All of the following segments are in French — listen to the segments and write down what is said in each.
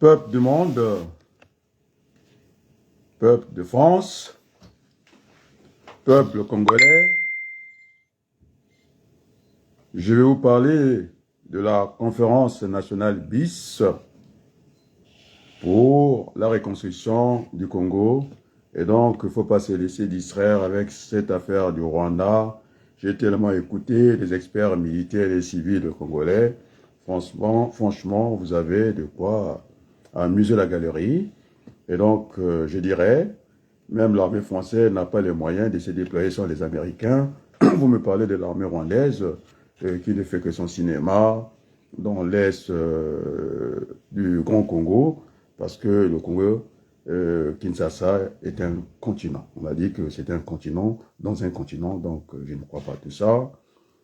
Peuple du monde, peuple de France, peuple congolais, je vais vous parler de la conférence nationale BIS pour la reconstruction du Congo. Et donc, il ne faut pas se laisser distraire avec cette affaire du Rwanda. J'ai tellement écouté les experts militaires et civils congolais. Franchement, vous avez de quoi amuser la galerie. Et donc, je dirais, même l'armée française n'a pas les moyens de se déployer sur les Américains. Vous me parlez de l'armée rwandaise qui ne fait que son cinéma dans l'est du Grand Congo, parce que le Congo, Kinshasa, est un continent. On a dit que c'est un continent dans un continent, donc je ne crois pas tout ça.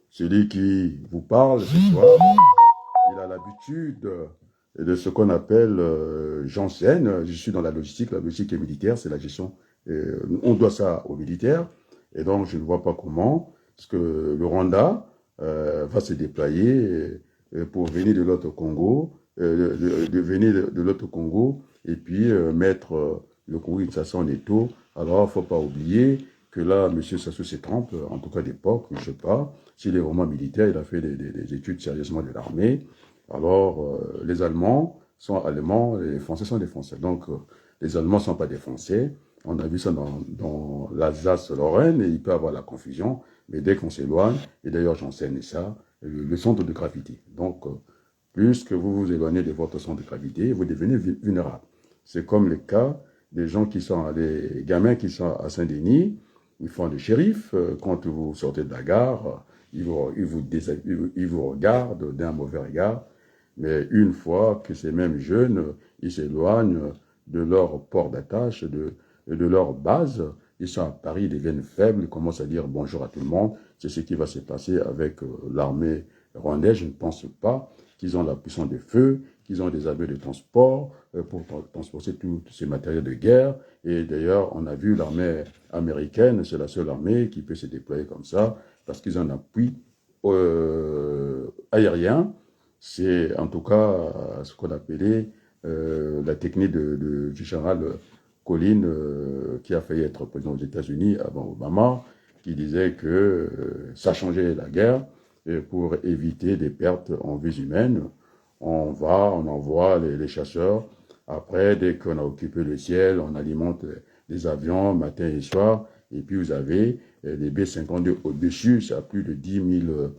Celui qui vous parle ce soir, il a l'habitude de ce qu'on appelle Janssen. Je suis dans la logistique est militaire, c'est la gestion. On doit ça aux militaires, et donc je ne vois pas comment, parce que le Rwanda va se déployer pour venir de l'autre Congo, de venir de l'autre Congo, et puis mettre le Congo Kinshasa en étau. Alors, il ne faut pas oublier que là, M. Sassou se trompe, en tout cas d'époque, je ne sais pas, s'il est vraiment militaire, il a fait des études sérieusement de l'armée. Alors, les Allemands sont Allemands, les Français sont des Français. Donc, les Allemands ne sont pas des Français. On a vu ça dans l'Alsace-Lorraine, et il peut y avoir la confusion. Mais dès qu'on s'éloigne, et d'ailleurs j'enseigne ça, le centre de gravité. Donc, plus que vous vous éloignez de votre centre de gravité, vous devenez vulnérable. C'est comme le cas des gens qui sont, des gamins qui sont à Saint-Denis, ils font le shérif, quand vous sortez de la gare, ils vous regardent d'un mauvais regard. Mais une fois que ces mêmes jeunes, ils s'éloignent de leur port d'attache, de leur base, ils sont à Paris, ils deviennent faibles, ils commencent à dire bonjour à tout le monde. C'est ce qui va se passer avec l'armée rwandaise. Je ne pense pas qu'ils ont la puissance de feu, qu'ils ont des avions de transport pour transporter tous ces matériels de guerre. Et d'ailleurs, on a vu l'armée américaine, c'est la seule armée qui peut se déployer comme ça, parce qu'ils ont un appui aérien. C'est en tout cas ce qu'on appelait la technique du général Colin, qui a failli être président aux États-Unis avant Obama, qui disait que ça changeait la guerre, et pour éviter des pertes en vies humaines, on envoie les chasseurs. Après, dès qu'on a occupé le ciel, on alimente des avions matin et soir, et puis vous avez des B-52 au-dessus, c'est à plus de 10 000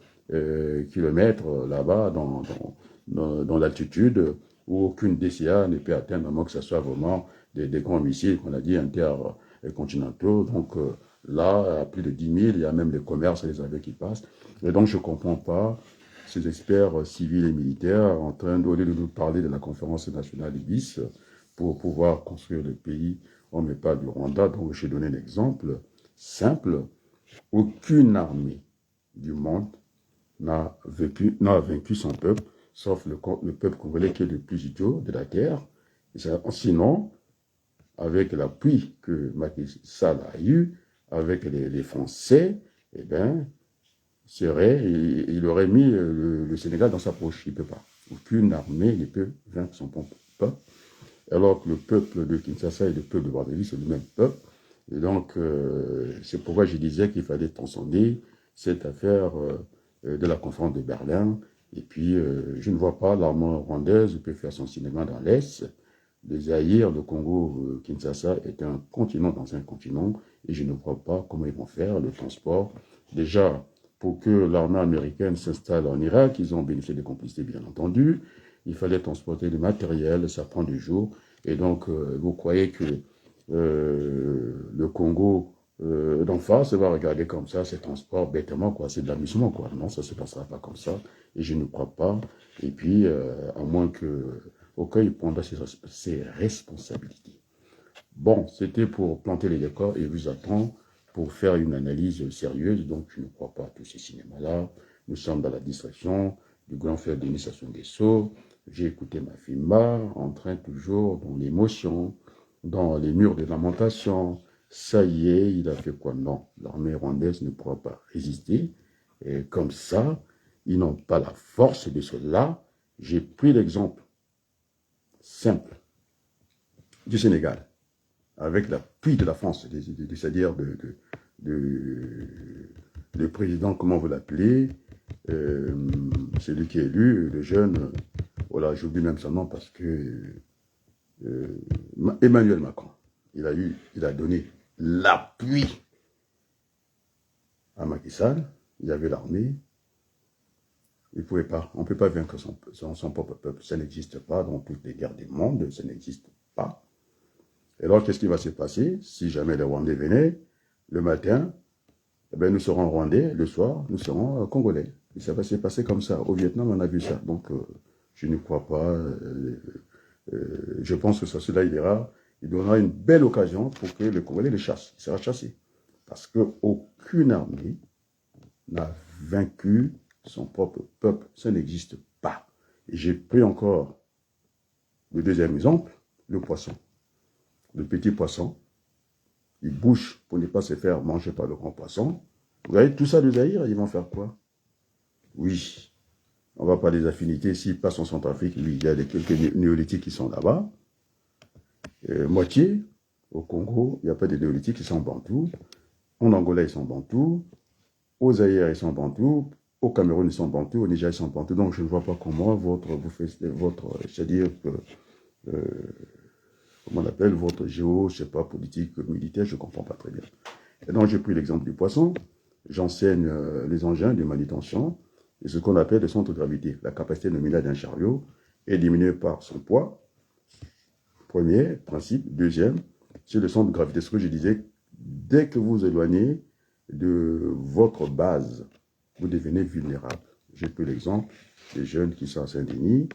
kilomètres là-bas, dans l'altitude, où aucune DCA ne peut atteindre, à moins que ce soit vraiment des grands missiles, qu'on a dit, intercontinentaux. Donc là, à plus de 10 000, il y a même les commerces et les avions qui passent. Et donc, je ne comprends pas ces experts civils et militaires en train, au lieu de nous parler de la conférence nationale BIS, pour pouvoir construire le pays, on ne met pas du Rwanda. Donc, je vais donner un exemple simple. Aucune armée du monde n'a vaincu son peuple, sauf le peuple congolais qui est le plus idiot de la terre. Sinon, avec l'appui que Macky Sall a eu, avec les Français, eh bien, il aurait mis le Sénégal dans sa poche. Il ne peut pas. Aucune armée ne peut vaincre son peuple. Alors que le peuple de Kinshasa et le peuple de Ouagadougou, c'est le même peuple. Et donc, c'est pourquoi je disais qu'il fallait transcender cette affaire de la conférence de Berlin. Et puis, je ne vois pas l'armée rwandaise peut faire son cinéma dans l'Est. Le Zaïre, le Congo, Kinshasa est un continent dans un continent. Et je ne vois pas comment ils vont faire le transport. Déjà, pour que l'armée américaine s'installe en Irak, ils ont bénéficié des complicités, bien entendu. Il fallait transporter du matériel, ça prend du jour. Et donc, vous croyez que le Congo d'en face va regarder comme ça ces transports bêtement, quoi. C'est de l'amusement, quoi. Non, ça ne se passera pas comme ça. Et je ne crois pas. Et puis, à moins que aucun prendra ses responsabilités. Bon, c'était pour planter les décors et vous attends pour faire une analyse sérieuse. Donc, je ne crois pas à tous ces cinémas-là. Nous sommes dans la distraction du grand frère Denis Sassou Nguesso. J'ai écouté ma fille en train toujours dans l'émotion, dans les murs de lamentation. Ça y est, il a fait quoi? Non, l'armée rwandaise ne pourra pas résister. Et comme ça, ils n'ont pas la force de cela. J'ai pris l'exemple simple du Sénégal, avec l'appui de la France, c'est-à-dire le président, comment vous l'appelez, celui qui est élu, le jeune, voilà, j'oublie même son nom parce que Emmanuel Macron, il a donné l'appui à Macky Sall, il y avait l'armée, il pouvait pas, on ne peut pas vaincre son propre peuple, ça n'existe pas dans toutes les guerres du monde, ça n'existe pas. Et alors, qu'est-ce qui va se passer si jamais les Rwandais venaient le matin? Eh bien, nous serons Rwandais, le soir, nous serons Congolais. Et ça va se passer comme ça. Au Vietnam, on a vu ça. Donc, je ne crois pas. Je pense que cela, il donnera une belle occasion pour que le Congolais le chasse. Il sera chassé. Parce qu'aucune armée n'a vaincu son propre peuple. Ça n'existe pas. Et j'ai pris encore le deuxième exemple, le poisson. Le petit poisson, il bouge pour ne pas se faire manger par le grand poisson. Vous voyez, tout ça, le Zaïre, ils vont faire quoi? Oui, on va parler des affinités. S'ils passent en Centrafrique, oui, il y a quelques néolithiques qui sont là-bas. Moitié, au Congo, il n'y a pas de néolithiques qui sont bantous. En Angola, ils sont bantous. Au Zaïre, ils sont bantous. Au Cameroun, ils sont bantous. Au Niger, ils sont bantous. Donc, je ne vois pas comment c'est-à-dire que comment on appelle, votre je sais pas, politique, militaire, je ne comprends pas très bien. Et donc, j'ai pris l'exemple du poisson. J'enseigne les engins de manutention et ce qu'on appelle le centre de gravité. La capacité nominale d'un chariot est diminuée par son poids. Premier principe. Deuxième, c'est le centre de gravité. Ce que je disais, dès que vous vous éloignez de votre base, vous devenez vulnérable. J'ai pris l'exemple des jeunes qui sont à Saint-Denis.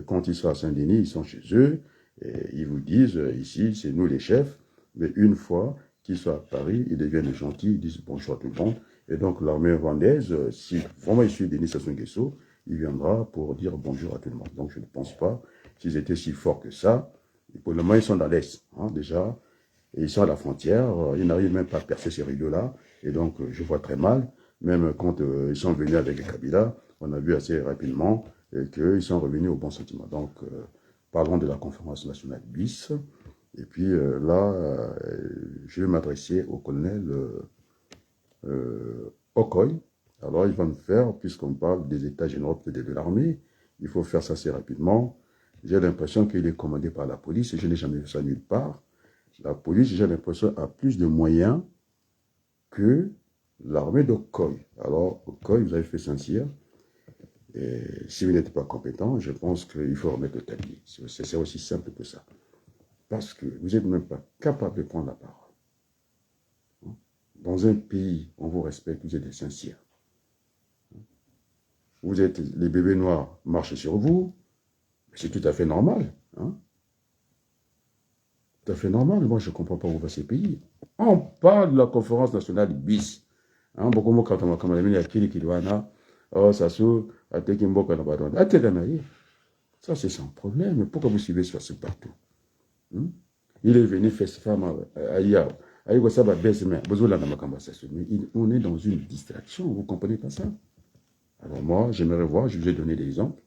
Quand ils sont à Saint-Denis, ils sont chez eux. Et ils vous disent, ici, c'est nous les chefs. Mais une fois qu'ils sont à Paris, ils deviennent gentils, ils disent bonjour à tout le monde. Et donc, l'armée rwandaise, si vraiment il suit Denis Sassou Nguesso, il viendra pour dire bonjour à tout le monde. Donc, je ne pense pas qu'ils étaient si forts que ça. Et pour le moment, ils sont dans l'Est, hein, déjà. Et ils sont à la frontière. Ils n'arrivent même pas à percer ces rideaux-là. Et donc, je vois très mal. Même quand ils sont venus avec les Kabila, on a vu assez rapidement qu'ils sont revenus au bon sentiment. Donc, parlons de la conférence nationale BIS. Et puis là, je vais m'adresser au colonel Okoy. Alors, il va me faire, puisqu'on parle des états généraux de l'armée, il faut faire ça assez rapidement. J'ai l'impression qu'il est commandé par la police, et je n'ai jamais vu ça nulle part. La police, j'ai l'impression, a plus de moyens que l'armée d'Okoy. Alors, Okoy, vous avez fait Saint-Cyr. Et si vous n'êtes pas compétent, je pense qu'il faut remettre le tablier. C'est aussi simple que ça. Parce que vous n'êtes même pas capable de prendre la parole. Dans un pays, on vous respecte, vous êtes des sincères. Vous êtes, les bébés noirs marchent sur vous, c'est tout à fait normal. Hein? Tout à fait normal. Moi, je ne comprends pas où va ces pays. On parle de la conférence nationale BIS. Hein, beaucoup de quand on a mis à Kilikiwana, oh, ça se, à Tekimboka, à Tekanaï. Ça, c'est sans problème. Mais pourquoi vous suivez ça partout? Il est venu faire ce femme à Yao. On est dans une distraction, vous ne comprenez pas ça? Alors moi, j'aimerais voir, je vous ai donné l'exemple.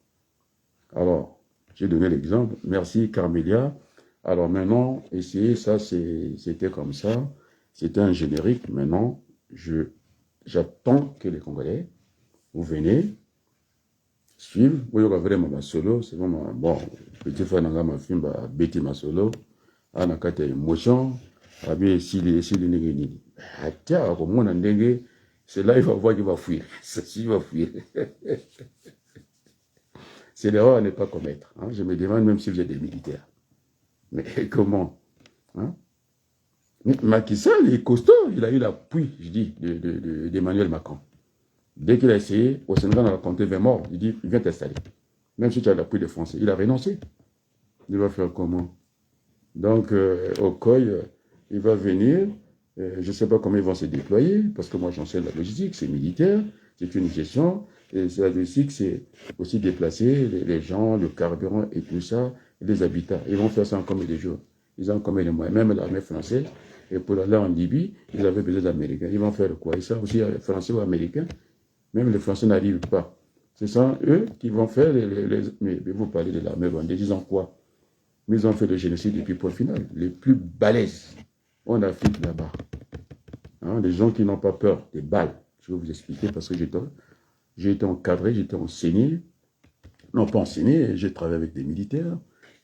Alors, j'ai donné l'exemple. Merci Carmélia. Alors maintenant, essayez, ça c'était comme ça. C'était un générique. Maintenant, j'attends que les Congolais, vous venez, suivre. Vous avez vraiment ma solo. C'est vraiment, bon, petit frère n'a ma film, Betty ma solo. On a quatre émotions. C'est là il va voir qu'il va fuir. Il va fuir. C'est l'erreur à ne pas commettre. Hein. Je me demande même si vous êtes des militaires. Mais comment hein? Macky Sall est costaud. Il a eu l'appui, je dis, d'Emmanuel Macron. Dès qu'il a essayé, au Sénégal, on a compté 20 morts. Il dit, viens t'installer. Même si tu as l'appui des Français. Il a renoncé. Il va faire comment? Donc, Okoy, il va venir. Je ne sais pas comment ils vont se déployer, parce que moi, j'enseigne la logistique, c'est militaire, c'est une gestion. Et la logistique, c'est aussi déplacer les gens, le carburant et tout ça, et les habitats. Ils vont faire ça en combien de jours? Ils ont combien de moyens? Même l'armée française, et pour aller en Libye, ils avaient besoin d'Américains. Ils vont faire quoi? Ils sont aussi français ou américains. Même les Français n'arrivent pas. Ce sont eux qui vont faire mais vous parlez de l'armée rwandaise, ils ont quoi? mais ils ont fait le génocide depuis point final. Les plus balèzes en Afrique là-bas. Hein, les gens qui n'ont pas peur des balles. Je vais vous expliquer parce que j'ai été encadré, j'ai été enseigné. Non, pas enseigné, j'ai travaillé avec des militaires.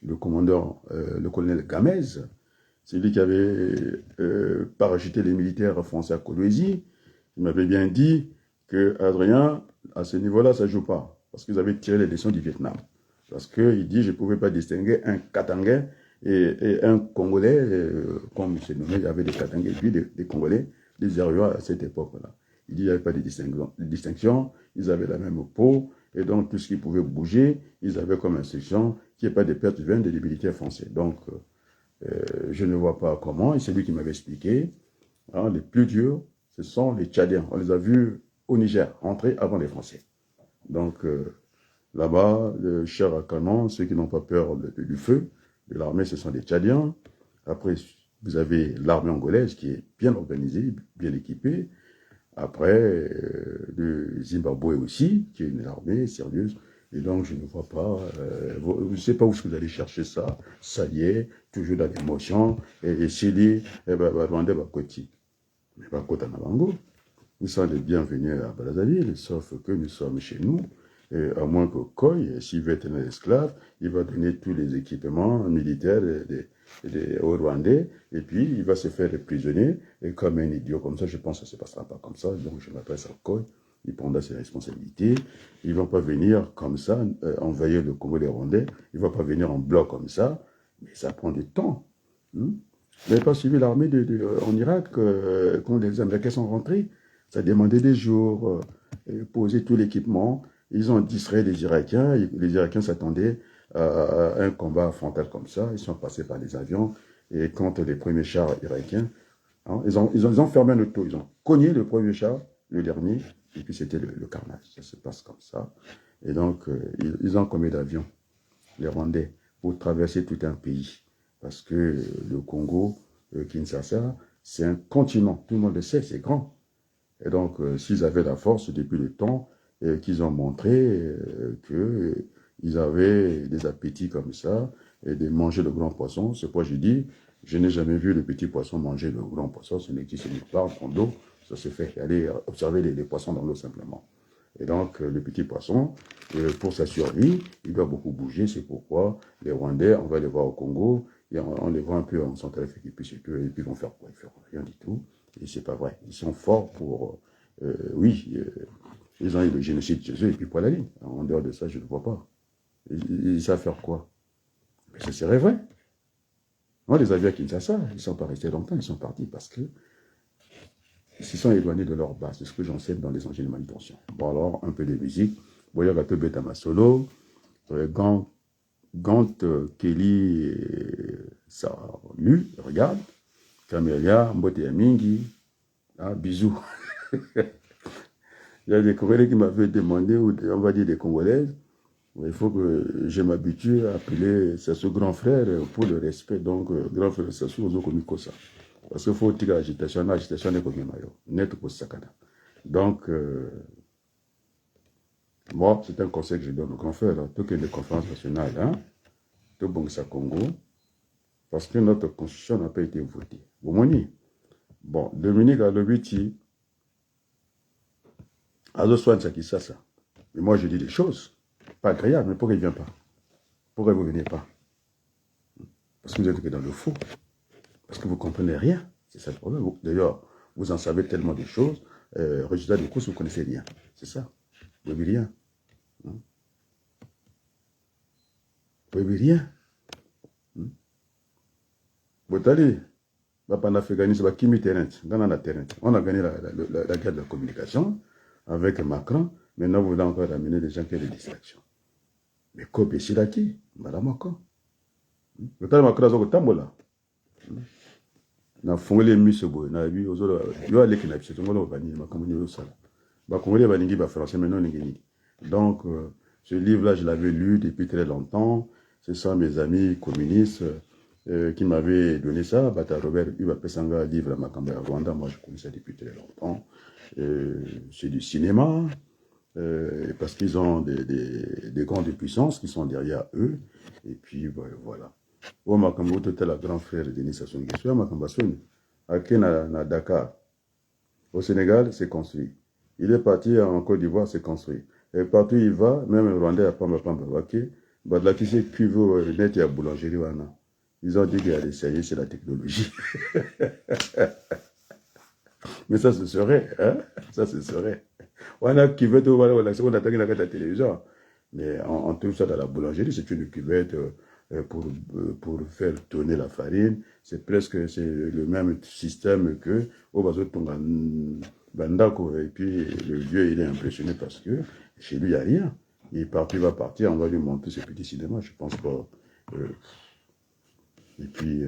Le commandant, le colonel Gamez, c'est lui qui avait parachuté les militaires français à Kolwezi. Il m'avait bien dit que Adrien, à ce niveau-là, ça ne joue pas. Parce qu'ils avaient tiré les leçons du Vietnam. Parce qu'il dit, je ne pouvais pas distinguer un Katangais et un Congolais, comme il s'est nommé, il y avait des Katangais et puis des Congolais, des Aruas à cette époque-là. Il dit qu'il n'y avait pas de distinction, ils avaient la même peau, et donc tout ce qui pouvait bouger, ils avaient comme instruction qu'il n'y ait pas de perte humaine des militaires français. Donc, je ne vois pas comment, et c'est lui qui m'avait expliqué, hein, les plus durs, ce sont les Tchadiens. On les a vus au Niger, rentrer avant les Français. Donc, là-bas, le cher à canon, ceux qui n'ont pas peur du feu, de l'armée, ce sont des Tchadiens. Après, vous avez l'armée angolaise qui est bien organisée, bien équipée. Après, le Zimbabwe aussi, qui est une armée sérieuse. Et donc, je ne vois pas, je ne sais pas où est-ce que vous allez chercher ça. Ça y est, toujours dans l'émotion. Et Chili, Rwanda, Bakoti. Mais Bakota Nabango. Nous sommes les bienvenus à Brazzaville, sauf que nous sommes chez nous. Et à moins que Koy, s'il veut être un esclave, il va donner tous les équipements militaires aux Rwandais, et puis il va se faire prisonnier, et comme un idiot comme ça, je pense que ça ne se passera pas comme ça, donc je m'adresse à Koy, il prendra ses responsabilités, il ne va pas venir comme ça, envahir le Congo des Rwandais, il ne va pas venir en bloc comme ça, mais ça prend du temps. Vous n'avez pas suivi l'armée en Irak, quand les Américains sont rentrés, ça demandait des jours, poser tout l'équipement. Ils ont distrait les Irakiens. Les Irakiens s'attendaient à un combat frontal comme ça. Ils sont passés par les avions. Et quand les premiers chars irakiens, hein, ils ont fermé le tout. Ils ont cogné le premier char, le dernier, et puis c'était le carnage. Ça se passe comme ça. Et donc, ils ont combien d'avions, les Rwandais, pour traverser tout un pays. Parce que le Congo, Kinshasa, c'est un continent. Tout le monde le sait, c'est grand. Et donc, s'ils avaient la force depuis le temps, qu'ils ont montré qu'ils avaient des appétits comme ça, et de manger le grand poisson, c'est pourquoi je dis, je n'ai jamais vu le petit poisson manger le grand poisson, ça n'existe nulle part en l'eau, ça se fait. Aller observer les poissons dans l'eau simplement. Et donc, le petit poisson, pour sa survie, il doit beaucoup bouger, c'est pourquoi les Rwandais, on va les voir au Congo, et on les voit un peu en Centrafrique, et puis ils vont faire quoi? Ils font rien du tout. Et c'est pas vrai. Ils sont forts pour... oui, ils ont eu le génocide chez eux, et puis pour la ligne. En dehors de ça, je ne vois pas. Ils savent faire quoi? Mais ce serait vrai. Moi, les avions à Kinshasa, ils ne sont pas restés longtemps, ils sont partis parce que ils se sont éloignés de leur base. C'est ce que j'enseigne dans les enseignements d'intention. Bon, alors, un peu de musique. Boya Gato Betama Solo, Gant, Kelly, Salut, regarde. Camélia, Mbote Yamingi, ah, bisous. Il y a des Congolais qui m'avaient demandé, ou on va dire des Congolaises, il faut que je m'habitue à appeler ce grand frère pour le respect. Donc, grand frère, c'est ce que je comme ça. Parce qu'il faut que l'agitation n'est pas même net pour sakana. Donc, moi, c'est un conseil que je donne aux grands frères, tout que les conférences nationales, hein, tout bon ça Congo, parce que notre constitution n'a pas été votée. Vous m'en bon, Dominique Alobiti, Azo Swan Sakisasa. Mais moi, je dis des choses, pas agréables, mais pourquoi il ne vient pas? Pourquoi vous ne venez pas? Parce que vous êtes dans le faux. Parce que vous ne comprenez rien. C'est ça le problème. D'ailleurs, vous en savez tellement de choses. Résultat des courses, vous ne connaissez rien. C'est ça. Vous ne voyez rien. Vous ne voyez rien. Vous allez. On a gagné la guerre de la communication avec Macron. Maintenant, vous voulez encore amener les gens qui ont des distractions. Mais Kobe Shiraki, Madame Macron. Vous avez Macron à Tambola. Na fongole miso boy na bi ozola yo aleki na biso ngolo bani makamoni yo sala ba congolais ba lingi ba français maintenant lingi. Donc ce livre là je l'avais lu depuis très longtemps, c'est ça mes amis communistes qui m'avaient donné ça. Bata Robert Uba Pesanga livre à Makamba Rwanda, moi je connais ça depuis très longtemps. C'est du cinéma parce qu'ils ont des grandes puissances qui sont derrière eux, et puis voilà. Au Makambo, tu es le grand frère de Denis Sassou Nguesso. Au Makambo, à Dakar. Au Sénégal, c'est construit. Il est parti en Côte d'Ivoire, c'est construit. Et partout où il va, même au Rwanda, à Pamba, ok. Bah, là, qui sait qui veut net, il y a boulangerie, ils ont dit qu'il y a essayé, c'est la technologie. Mais ça, ce serait, hein? Ça, ce serait. On a qui veut tout, voilà, on attaque la télévision. Mais on trouve ça dans la boulangerie, c'est une cuvette pour faire tourner la farine. C'est presque le même système que au Bandako. Et puis le vieux, il est impressionné parce que chez lui, il n'y a rien. Il va partir, on va lui montrer ce petit cinéma. Je pense pas. Et puis,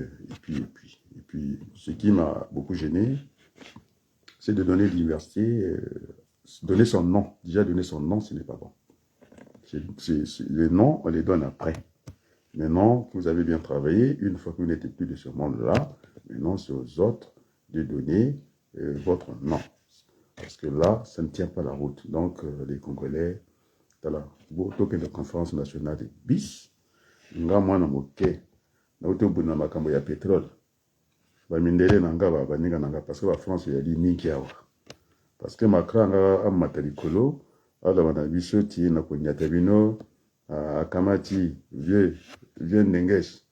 ce qui m'a beaucoup gêné, c'est de donner l'université, donner son nom. Déjà, donner son nom, ce n'est pas bon. Les noms, on les donne après. Maintenant que vous avez bien travaillé, une fois que vous n'êtes plus de ce monde-là, maintenant, c'est aux autres de donner votre nom. Parce que là, ça ne tient pas la route. Donc, les Congolais, voilà, token de conférence nationale de BIS, nga mwana moke, na uto buna makambo ya pétrole. Ba mindele nanga ba baninga nanga parce que la France il a dit miki awa. Parce que Macron a matalikolo, ala wana biso ti na konyata bino akamati vieux ndengesh.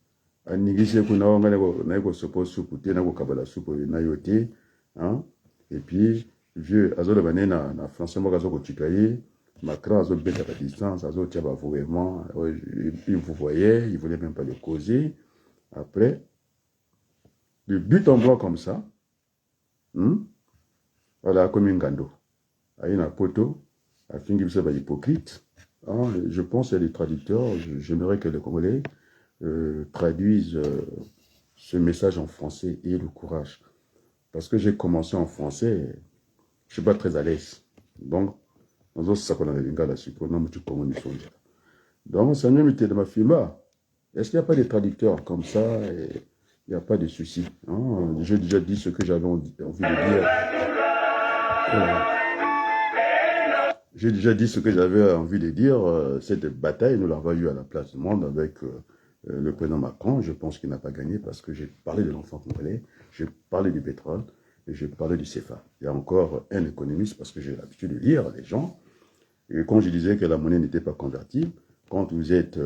Anigise kuna wanga na ko sopo supu te na ko kabala supu na yote, hein? Et puis vieux azola banena na français mo kazo ko tutoyer. Macron a bête à la distance, a tia vraiment, il vous voyait, il voulait même pas le causer. Après, de but en blanc comme ça, voilà, comme un gando. Il y a un poteau, afin qu'il soit hypocrite. Hein, je pense qu'il y a des traducteurs, j'aimerais que les Congolais traduisent ce message en français et le courage. Parce que j'ai commencé en français, je ne suis pas très à l'aise. Donc, donc, c'est un invité de ma firme. Est-ce qu'il n'y a pas de traducteurs comme ça et il n'y a pas de souci, hein? J'ai déjà dit ce que j'avais envie de dire. J'ai déjà dit ce que j'avais envie de dire. Cette bataille, nous l'avons eu à la place du monde avec le président Macron. Je pense qu'il n'a pas gagné parce que j'ai parlé de l'enfant congolais, j'ai parlé du pétrole et j'ai parlé du CFA. Il y a encore un économiste parce que j'ai l'habitude de lire les gens. Et quand je disais que la monnaie n'était pas convertible, quand vous êtes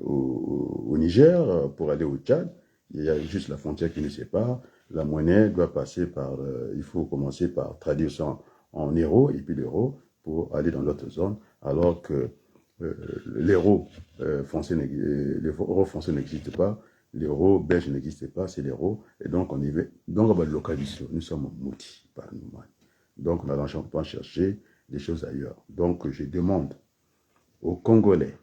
au Niger pour aller au Tchad, il y a juste la frontière qui ne sépare. La monnaie doit passer par, il faut commencer par traduire ça en euros et puis l'euro pour aller dans l'autre zone, alors que l'euro français n'existe pas, l'euro belge n'existe pas, c'est l'euro, et donc on y va. Donc on va localiser, nous sommes moutis par nous-mêmes. Donc on n'a pas chercher des choses ailleurs. Donc je demande aux Congolais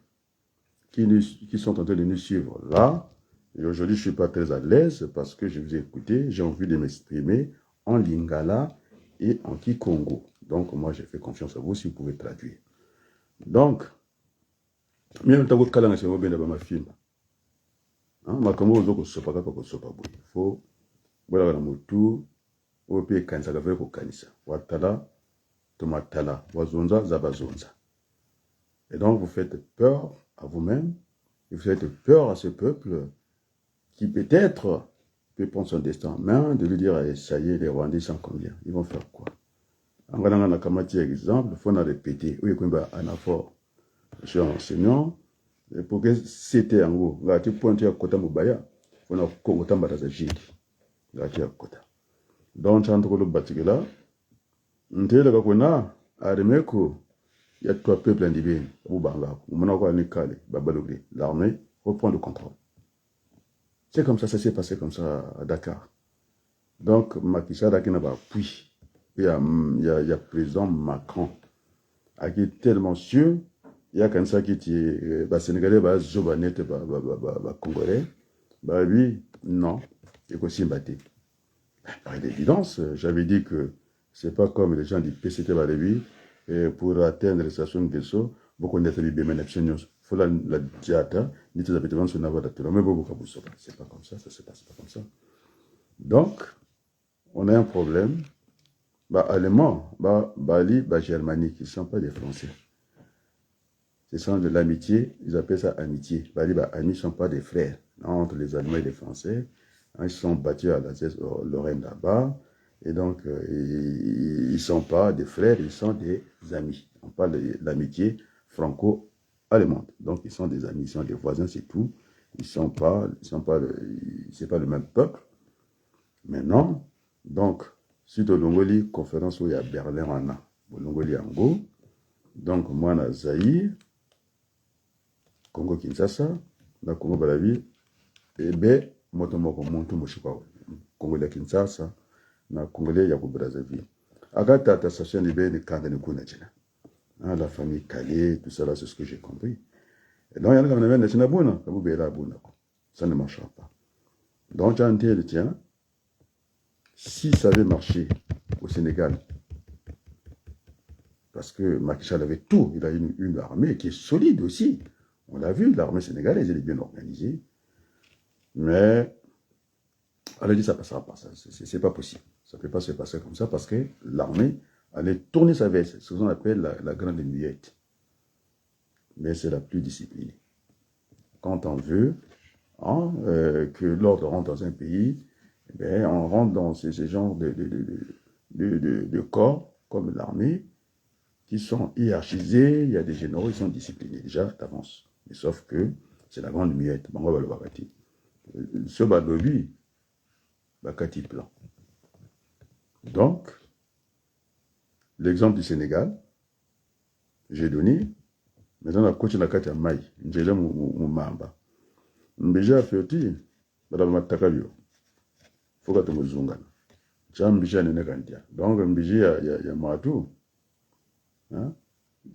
qui sont en train de nous suivre là, et aujourd'hui je ne suis pas très à l'aise parce que je vous ai écouté, j'ai envie de m'exprimer en lingala et en kikongo. Donc moi j'ai fait confiance à vous si vous pouvez traduire. Donc, il faut voilà motu ope kanisa kavele ko kanisa watala tomatala wazonza zabazonza. Et donc vous faites peur à vous-même, vous faites peur à ce peuple qui peut-être peut prendre son destin en main, de lui dire ça y est, les Rwandais sont combien, ils vont faire quoi? En regardant la Kamati exemple, il faut en répéter. Oui, comme un effort. Je suis enseignant, pour que c'était en haut, là tu pointes à côté Mobaya, il faut qu'on bataille. Là tu à côté. Donc, entre le bâtiment, Ntele kakona Aremeko, il y a trois peuples individuels, Boubanga, Mounakwa Nikale, Babalogri. L'armée reprend le contrôle. C'est comme ça s'est passé comme ça à Dakar. Donc, Macky Sall qui n'a pas appui. Il y a président Macron, qui est tellement sûr, il y a comme ça qui est Sénégalais, Zobanet, Congolais, lui, non, il est aussi battu. Par l'évidence, j'avais dit que c'est pas comme les gens du PCT Balebi, et pour atteindre les stations de vaisseau, beaucoup d'être libérés, mais il faut la diata, ni tout habitants sur Nava d'Atela, mais beaucoup de c'est pas comme ça, ça se passe pas comme ça. Donc, on a un problème. Allemands, Bali, Germanie, qui ne sont pas des Français. Ce sont de l'amitié, ils appellent ça amitié. Bali, amis ne sont pas des frères. entre les Allemands et les Français. Hein, ils se sont battus à l'Alsace-Lorraine là-bas. Et donc, ils ne sont pas des frères, ils sont des amis. On parle de l'amitié franco-allemande. Donc, ils sont des amis, ils sont des voisins, c'est tout. C'est pas le même peuple. Maintenant, donc, suite au Longoli, conférence où il y a Berlin, on a Longoli Ango. Donc, moi, on a Zaïre, Congo Kinshasa, na Congo Balavi, et B, Motomoko, Montumoshikwa, Congo de Kinshasa, na Congolais Yako Brazzaville. Agata, ta station de B, de Kandani Kunachina. La famille Calais, tout ça là, c'est ce que j'ai compris. Et donc, il y a un gars qui a Bouna, ça ne marchera pas. Donc, j'ai un tel, tiens, si ça avait marché au Sénégal, parce que Macky Sall avait tout, il a une armée qui est solide aussi. On l'a vu, l'armée sénégalaise, elle est bien organisée. Mais, elle a dit, ça ne passera pas, c'est pas possible. Ça ne peut pas se passer comme ça parce que l'armée allait tourner sa veste, ce qu'on appelle la grande muette. Mais c'est la plus disciplinée. Quand on veut que l'ordre rentre dans un pays, eh on rentre dans ces genres de corps, comme l'armée, qui sont hiérarchisés, il y a des généraux, ils sont disciplinés, déjà, d'avance. Mais sauf que c'est la grande muette. Bango va le bakati. Ce badobi, bakati plan. Donc, l'exemple du Sénégal, j'ai donné, maintenant la coach na kati ya mai, njele mumamba. Mbija fioti, badaba matakalio. Foka tumuzungana. Cha mbija nene kantia. Donc mbiji ya matou, hein?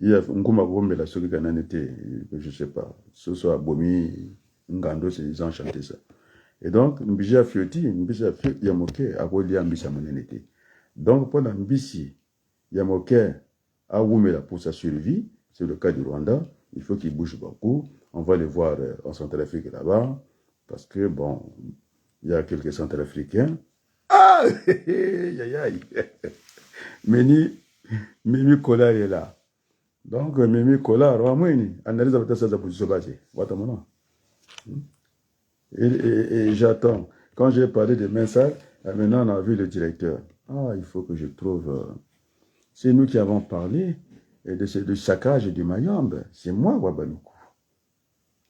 Il y a un gouma gombe la soki kananete, je sais pas. Ce soit Bomi, Ngando, c'est ils ont chanté ça. Et donc, Mbija Fioti, Mbija Fioti, Yamoke, a relié à Mbisa Monenete. Donc, pendant Mbisi, Yamoke a oumé pour sa survie, c'est le cas du Rwanda, il faut qu'il bouge beaucoup. On va les voir en Centrafrique là-bas, parce que, bon, il y a quelques Centrafricains. Ah, aïe, aïe, Mimi Kola est là. Donc, Mimi Kola, Ramouini, analyse avec ça, position basée. Et j'attends. Quand j'ai parlé de Mensal, maintenant on a vu le directeur. Ah, il faut que je trouve. C'est nous qui avons parlé de saccage du Mayombe. C'est moi, Wabaloukou.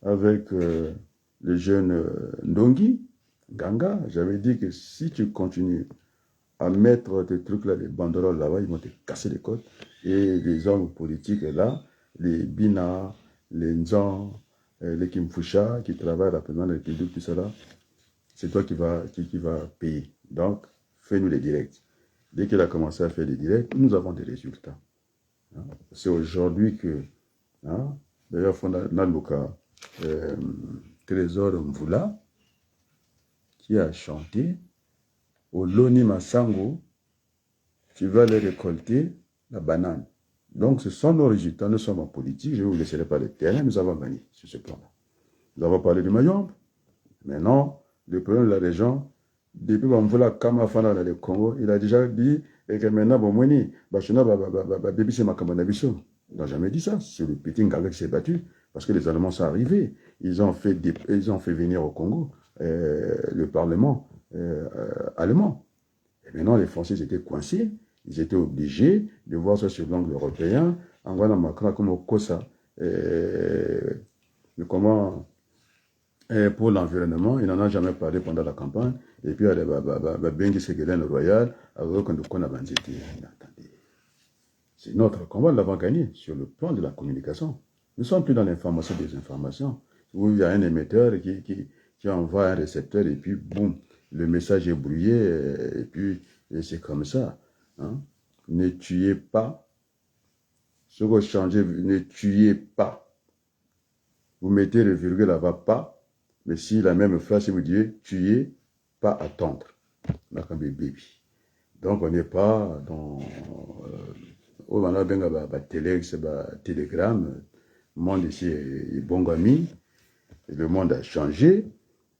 Avec le jeune Ndongi, Ganga, j'avais dit que si tu continues à mettre tes trucs là, les banderoles là-bas, ils vont te casser les côtes. Et les hommes politiques là, les Bina, les Nzan, les Kimfusha, qui travaillent rapidement dans les pays, tout ça là, c'est toi qui va payer. Donc, fais-nous les directs. Dès qu'il a commencé à faire des directs, nous avons des résultats. Hein? C'est aujourd'hui que, hein, d'ailleurs, Naluka, Trésor Mvula, qui a chanté au Loni Massango, tu vas les récolter la banane. Donc, ce sont nos résultats. Nous sommes en politique. Je ne vous laisserai pas le terrain. Nous avons gagné sur ce plan-là. Nous avons parlé du Mayombe. Maintenant, le problème de la région, depuis Bamvoula Kamafana dans le Congo, il a déjà dit que maintenant, il n'a jamais dit ça. C'est le petit Ngaga qui s'est battu. Parce que les Allemands sont arrivés. Ils ont fait venir au Congo le Parlement allemand. Et maintenant, les Français étaient coincés. Ils étaient obligés de voir ça sur l'angle européen. En voyant Macron comme au Kosa, comment pour l'environnement, il n'en a jamais parlé pendant la campagne. Et puis, il y a Bengi Segelen Royal, alors qu'on a bandité. Attendez. C'est notre combat, nous l'avons gagné sur le plan de la communication. Nous ne sommes plus dans l'information des informations, où il y a un émetteur qui envoie un récepteur, et puis, boum, le message est brouillé, et puis, c'est comme ça. Hein? Ne tuez pas. Ce que vous changez, ne tuez pas. Vous mettez le virgule là-bas, pas. Mais si la même phrase, vous dites tuer, pas attendre. Donc on n'est pas dans on a bien télégramme. Le monde ici est bon ami. Le monde a changé.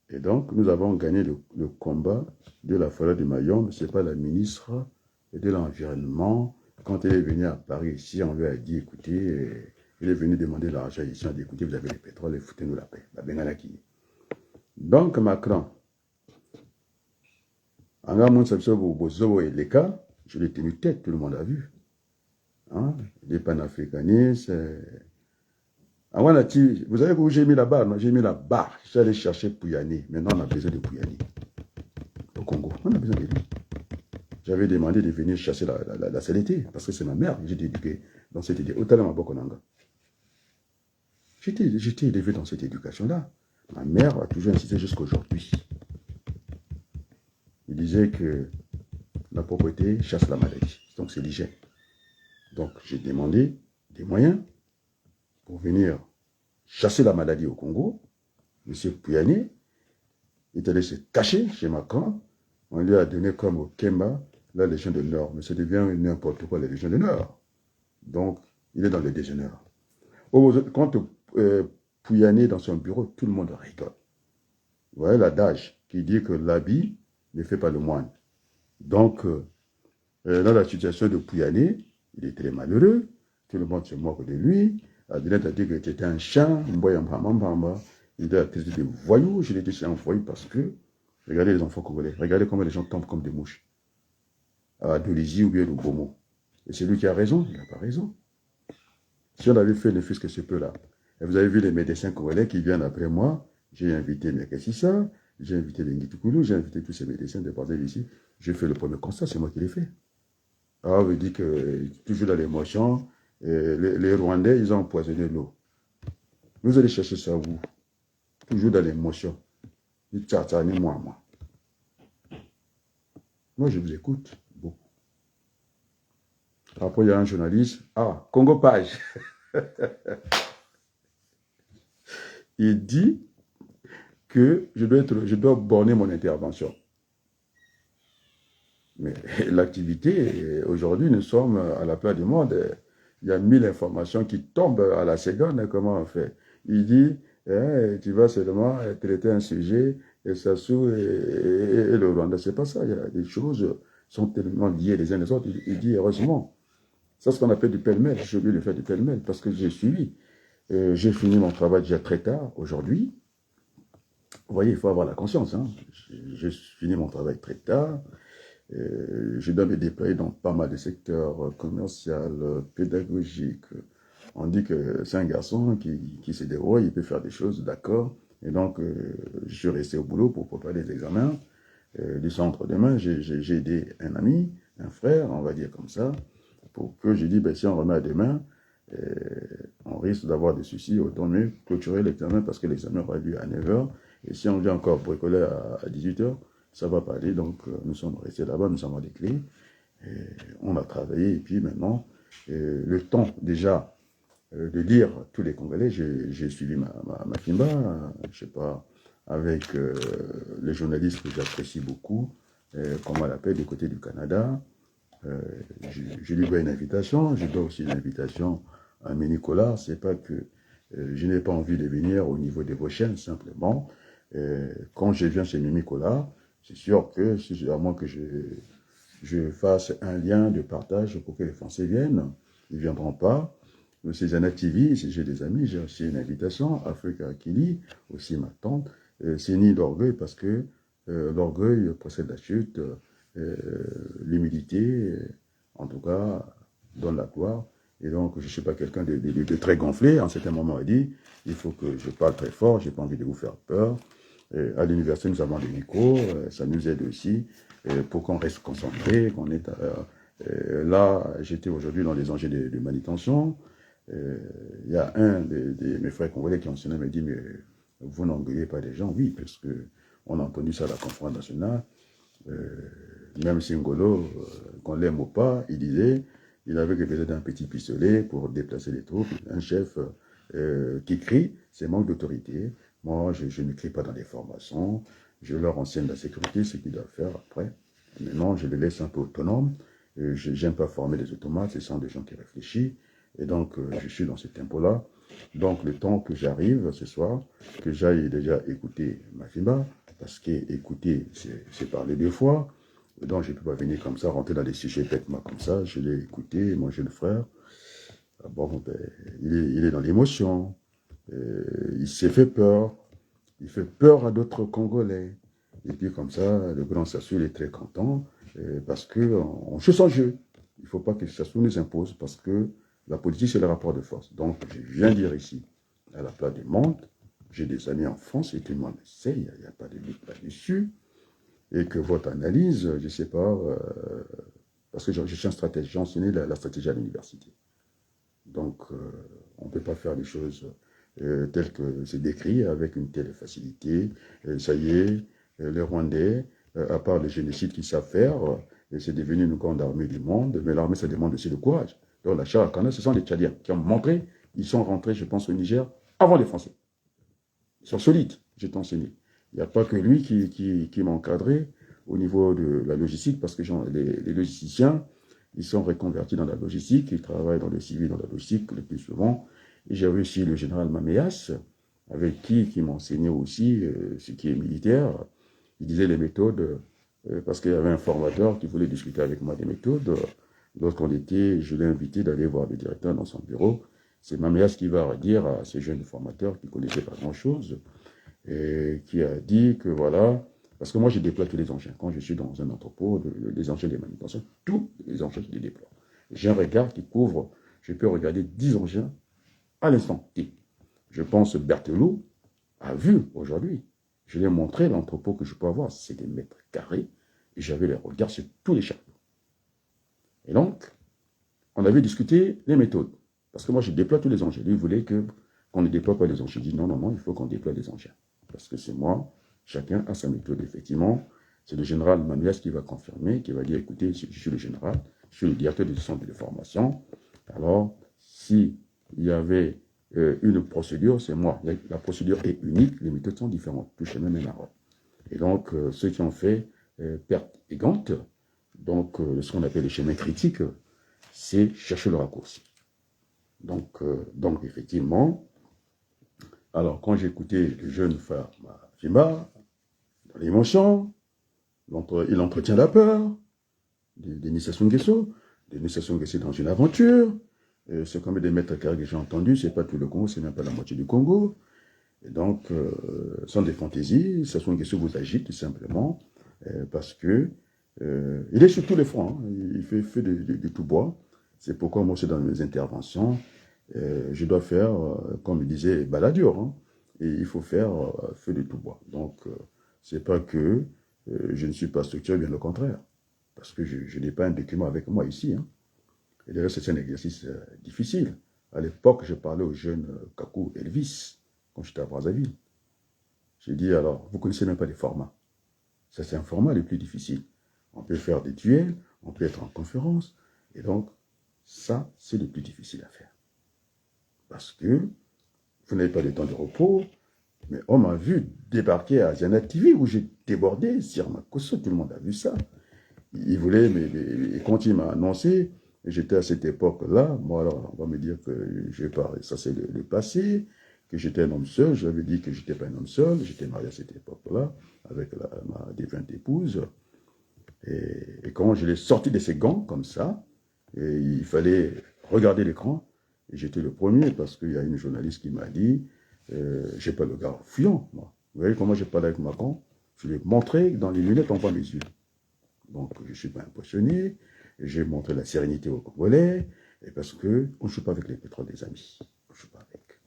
Et donc nous avons gagné le combat de la forêt de Mayombe. Ce n'est pas la ministre de l'Environnement. Quand elle est venue à Paris ici, on lui a dit écoutez, il est venu demander l'argent ici. On a dit écoutez, vous avez le pétrole, foutez-nous la paix. La Bengalaki. Donc, Macron, en gagnant les cas, je l'ai tenu tête, tout le monde a vu. Hein? Les panafricanistes. Vous savez où j'ai mis la barre? J'ai mis la barre. J'allais chercher Pouyanné. Maintenant, on a besoin de Pouyanné. Au Congo, on a besoin de lui. J'avais demandé de venir chasser la CLT, parce que c'est ma mère. J'étais éduqué dans cette idée. J'étais élevé dans cette éducation-là. Ma mère a toujours insisté jusqu'à aujourd'hui. Il disait que la propreté chasse la maladie. Donc c'est l'hygiène. Donc j'ai demandé des moyens pour venir chasser la maladie au Congo. Monsieur Pouyanné est allé se cacher chez Macron. On lui a donné comme au Kemba la Légion d'honneur. Mais ça devient n'importe quoi la Légion d'honneur. Donc il est dans le déshonneur. Quand Pouyanné dans son bureau, tout le monde rigole. Vous voyez l'adage qui dit que l'habit ne fait pas le moine. Donc, dans la situation de Pouyanné, il est très malheureux. Tout le monde se moque de lui. Adinette a dit que c'était un chien. Il a traité de voyou. Je l'ai dit c'est un voyou parce que, regardez les enfants congolais. Regardez comment les gens tombent comme des mouches. À Dolisie ou bien au Bomo. Et c'est lui qui a raison. Il n'a pas raison. Si on avait fait ne fût-ce que ce peu-là. Et vous avez vu les médecins congolais qui viennent après moi. J'ai invité Mekessissa, j'ai invité les Ngitoukoulou, j'ai invité tous ces médecins de partir d'ici. J'ai fait le premier constat, c'est moi qui l'ai fait. Alors, on veut dire que toujours dans l'émotion, les Rwandais, ils ont empoisonné l'eau. Vous allez chercher ça où? Toujours dans l'émotion. Moi. Moi, je vous écoute beaucoup. Après, il y a un journaliste. Ah, Congo Page. Il dit que je dois borner mon intervention. Mais l'activité, aujourd'hui, nous sommes à la place du monde. Il y a 1000 informations qui tombent à la seconde. Comment on fait? Il dit, tu vas seulement traiter un sujet, et Sassou et le Rwanda. C'est pas ça. Il y a des choses qui sont tellement liées les uns les autres. Il dit, heureusement. C'est ce qu'on appelle du pêle-mêle. J'ai oublié de faire du pêle-mêle parce que j'ai suivi. J'ai fini mon travail déjà très tard aujourd'hui. Vous voyez, il faut avoir la conscience. Hein. J'ai fini mon travail très tard. Je dois me déployer dans pas mal de secteurs commerciaux, pédagogiques. On dit que c'est un garçon qui se débrouille, il peut faire des choses, d'accord. Et donc, je suis resté au boulot pour préparer les examens du centre demain. J'ai aidé un ami, un frère, on va dire comme ça, pour que j'ai dit, ben, si on remet à demain, on risque d'avoir des soucis, autant mieux clôturer l'examen parce que l'examen aura lieu à 9 h. Et si on vient encore bricoler à 18 h, ça va pas aller. Donc, nous sommes restés là-bas, nous avons des clés. On a travaillé et puis maintenant, le temps déjà de lire tous les Congolais, j'ai suivi ma Kimba, je sais pas, avec les journalistes que j'apprécie beaucoup, comme on l'appelle du côté du Canada. Je lui dois une invitation, je dois aussi une invitation à M. Nicolas. C'est pas que je n'ai pas envie de venir au niveau de vos chaînes, simplement. Quand je viens chez M. Nicolas, c'est sûr que c'est à moi que je fasse un lien de partage pour que les Français viennent. Ils ne viendront pas. C'est Zana TV, j'ai des amis, j'ai aussi une invitation. Africa Akili, aussi ma tante. C'est ni l'orgueil parce que l'orgueil précède la chute. L'humilité, en tout cas, donne la gloire. Et donc, je ne suis pas quelqu'un de très gonflé. En certain moment, il dit, il faut que je parle très fort, je n'ai pas envie de vous faire peur. À l'université, nous avons des micros, ça nous aide aussi pour qu'on reste concentré, qu'on est là, j'étais aujourd'hui dans les engins de manutention. Il y a un de mes frères congolais qui enseignait me dit, mais vous n'engueulez pas les gens? Oui, parce que on a entendu ça à la conférence nationale. Même Singolo, qu'on l'aime ou pas, il disait, il avait besoin d'un petit pistolet pour déplacer les troupes. Un chef qui crie, c'est manque d'autorité. Moi, je ne crie pas dans les formations. Je leur enseigne la sécurité, ce qu'ils doivent faire après. Maintenant, je les laisse un peu autonomes. Je n'aime pas former des automates, ce sont des gens qui réfléchissent. Et donc, je suis dans ce tempo-là. Donc, le temps que j'arrive ce soir, que j'aille déjà écouter Mafimba, parce qu'écouter, c'est parler deux fois. Donc, je ne peux pas venir comme ça, rentrer dans des sujets bêtement comme ça. Je l'ai écouté, mon jeune frère. Bon, ben, il est dans l'émotion. Il s'est fait peur. il fait peur à d'autres Congolais. Et puis comme ça, le grand Sassou il est très content parce qu'on joue son jeu. Il ne faut pas que Sassou nous impose parce que la politique, c'est le rapport de force. Donc, je viens dire ici, à la place du monde, j'ai des amis en France et tout le monde le sait, il n'y a pas de doute là-dessus. Et que votre analyse, je ne sais pas, parce que je suis un stratège, j'ai enseigné la stratégie à l'université. Donc, on ne peut pas faire les choses telles que c'est décrit avec une telle facilité. Ça y est, les Rwandais, à part les génocides qu'ils savent faire, c'est devenu une grande armée du monde, mais l'armée, ça demande aussi le courage. Donc, la Charakana, ce sont les Tchadiens qui ont montré, ils sont rentrés, je pense, au Niger avant les Français. Ils sont solides, j'ai enseigné. Il n'y a pas que lui qui m'a encadré au niveau de la logistique, parce que les logisticiens, ils sont reconvertis dans la logistique, ils travaillent dans le civil, dans la logistique le plus souvent. Et j'avais aussi le général Maméas, avec qui m'a enseigné aussi ce qui est militaire. Il disait les méthodes, parce qu'il y avait un formateur qui voulait discuter avec moi des méthodes. Lorsqu'on était, je l'ai invité d'aller voir le directeur dans son bureau. C'est Maméas qui va dire à ces jeunes formateurs qui ne connaissaient pas grand-chose, et qui a dit que voilà, parce que moi je déploie tous les engins. Quand je suis dans un entrepôt, les engins des manutentions, tous les engins je les déploie. J'ai un regard qui couvre, je peux regarder 10 engins à l'instant T. Je pense Berthelot a vu aujourd'hui. Je lui ai montré l'entrepôt que je peux avoir, c'est des mètres carrés, et j'avais les regards sur tous les chapeaux. Et donc, on avait discuté les méthodes. Parce que moi, je déploie tous les engins. Lui, il voulait qu'on ne déploie pas les engins. Je dis non, non, non, il faut qu'on déploie les engins. Parce que c'est moi, chacun a sa méthode, effectivement. C'est le général Manuel qui va confirmer, qui va dire, écoutez, je suis le général, je suis le directeur du centre de formation. Alors, s'il y avait une procédure, c'est moi. La procédure est unique, les méthodes sont différentes, touche même et marron. Et donc, ceux qui ont fait perte égante, donc ce qu'on appelle les chemins critiques, c'est chercher le raccourci. Donc effectivement, alors quand j'ai écouté le jeune frère Fimba, dans l'émotion, il entretient la peur, Denis Sassou Nguesso dans une aventure, c'est combien de mètres carrés que j'ai entendu, c'est pas tout le Congo, c'est même pas la moitié du Congo, et donc, sans des fantaisies, Sassou Nguesso vous agite tout simplement, parce que il est sur tous les fronts, hein, il fait feu de tout bois. C'est pourquoi moi aussi dans mes interventions, je dois faire, comme il disait, baladure, hein, et il faut faire feu de tout bois. Donc, c'est pas que je ne suis pas structuré, bien au contraire, parce que je n'ai pas un document avec moi ici. Hein. Et d'ailleurs, c'est un exercice difficile. À l'époque, je parlais au jeune Kakou Elvis, quand j'étais à Brazzaville. J'ai dit, alors, vous ne connaissez même pas les formats. Ça, c'est un format le plus difficile. On peut faire des duels, on peut être en conférence, et donc, ça, c'est le plus difficile à faire. Parce que vous n'avez pas de temps de repos, mais on m'a vu débarquer à Zana TV où j'ai débordé, Sirmakoso, tout le monde a vu ça. Il voulait, mais quand il m'a annoncé, j'étais à cette époque-là, moi alors, on va me dire que je parle, ça c'est le passé, que j'étais un homme seul, je lui avais dit que je n'étais pas un homme seul, j'étais marié à cette époque-là, avec ma défunte épouse, et quand je l'ai sorti de ses gants, comme ça, et il fallait regarder l'écran, et j'étais le premier, parce qu'il y a une journaliste qui m'a dit, j'ai pas le gars fuyant, moi. Vous voyez comment j'ai parlé avec Macron? Je lui ai montré que dans les lunettes, on voit mes yeux. Donc, je ne suis pas impressionné, j'ai montré la sérénité aux Congolais, et parce qu'on ne joue pas avec les pétroles des amis. On ne joue pas avec.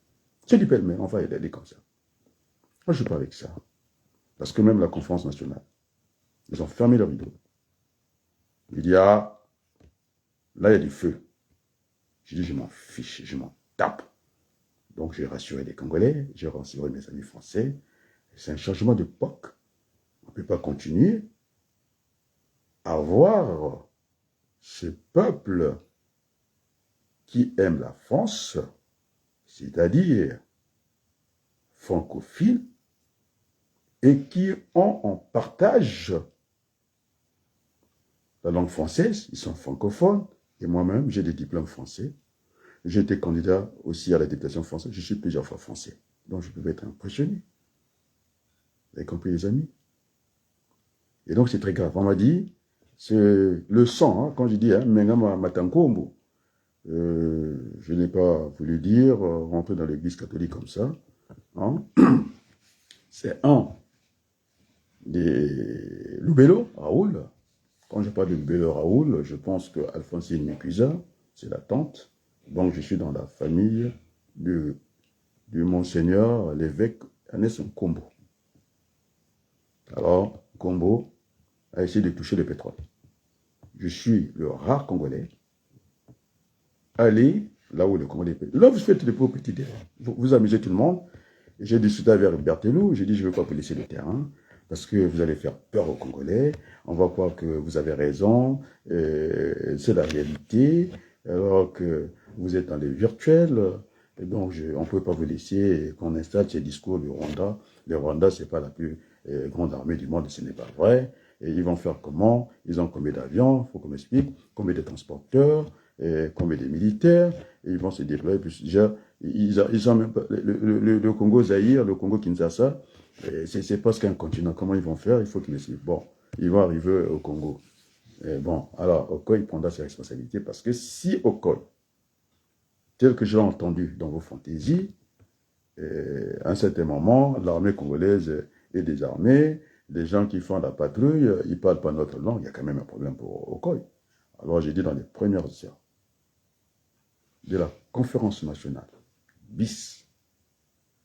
C'est du pêle-mêle, on va y aller comme ça. On ne joue pas avec ça. Parce que même la conférence nationale, ils ont fermé leur rideau. Il dit, ah, là, il y a du feu. J'ai dit, je m'en fiche, je m'en tape. Donc, j'ai rassuré les Congolais, j'ai rassuré mes amis français. C'est un changement d'époque. On ne peut pas continuer à voir ce peuple qui aime la France, c'est-à-dire francophiles, et qui ont en partage la langue française, ils sont francophones, et moi-même, j'ai des diplômes français. J'ai été candidat aussi à la députation française, je suis plusieurs fois français. Donc je pouvais être impressionné. Vous avez compris les amis? Et donc c'est très grave. On m'a dit, c'est le sang, hein, quand je dis hein, Mengama Matankombo, je n'ai pas voulu dire rentrer dans l'église catholique comme ça. Hein. c'est un des Loubello, Raoul. Quand je parle de Loubello Raoul, je pense que Alphonsine Mécusa, c'est la tante. Donc je suis dans la famille du monseigneur l'évêque Ernest Kombo. Alors, Kombo a essayé de toucher le pétrole. Je suis le rare Congolais aller là où le Congolais paye. Là, vous faites des pauvres petits délais. Vous amusez tout le monde. J'ai discuté avec Berthelou, j'ai dit je ne veux pas vous laisser le terrain parce que vous allez faire peur aux Congolais. On va croire que vous avez raison, c'est la réalité, alors que vous êtes dans les virtuels. Et donc, on ne peut pas vous laisser qu'on installe ces discours du Rwanda. Le Rwanda, ce n'est pas la plus grande armée du monde, ce n'est pas vrai. Et ils vont faire comment? Ils ont combien d'avions? Il faut qu'on m'explique. Combien de transporteurs? Combien de militaires? Et ils vont se déployer. Puis déjà, ils ont même pas, le Congo Zaïre, le Congo Kinshasa, c'est presque un continent. Comment ils vont faire? Il faut qu'ils m'expliquent. Bon, ils vont arriver au Congo. Et bon, alors, Okoye prendra ses responsabilités parce que si Okoye, tel que je l'ai entendu dans vos fantaisies, à un certain moment, l'armée congolaise est désarmée, les gens qui font la patrouille, ils ne parlent pas notre langue, il y a quand même un problème pour Okoye. Alors j'ai dit dans les premières heures de la conférence nationale, bis,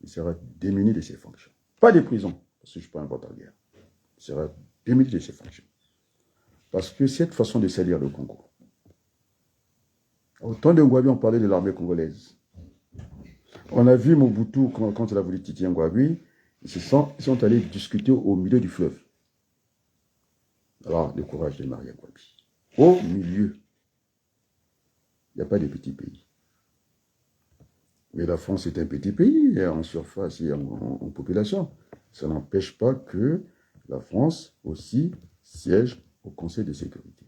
il sera démuni de ses fonctions. Pas des prisons, parce que je ne suis pas un vote en guerre. Il sera démuni de ses fonctions. Parce que cette façon de salir le Congo, au temps de Ngouabi, on parlait de l'armée congolaise. On a vu Mobutu, quand il a voulu titiller Ngouabi, ils sont allés discuter au milieu du fleuve. Alors, le courage de Maria Ngouabi. Au milieu. Il n'y a pas de petits pays. Mais la France est un petit pays, en surface et en population. Ça n'empêche pas que la France aussi siège au Conseil de sécurité.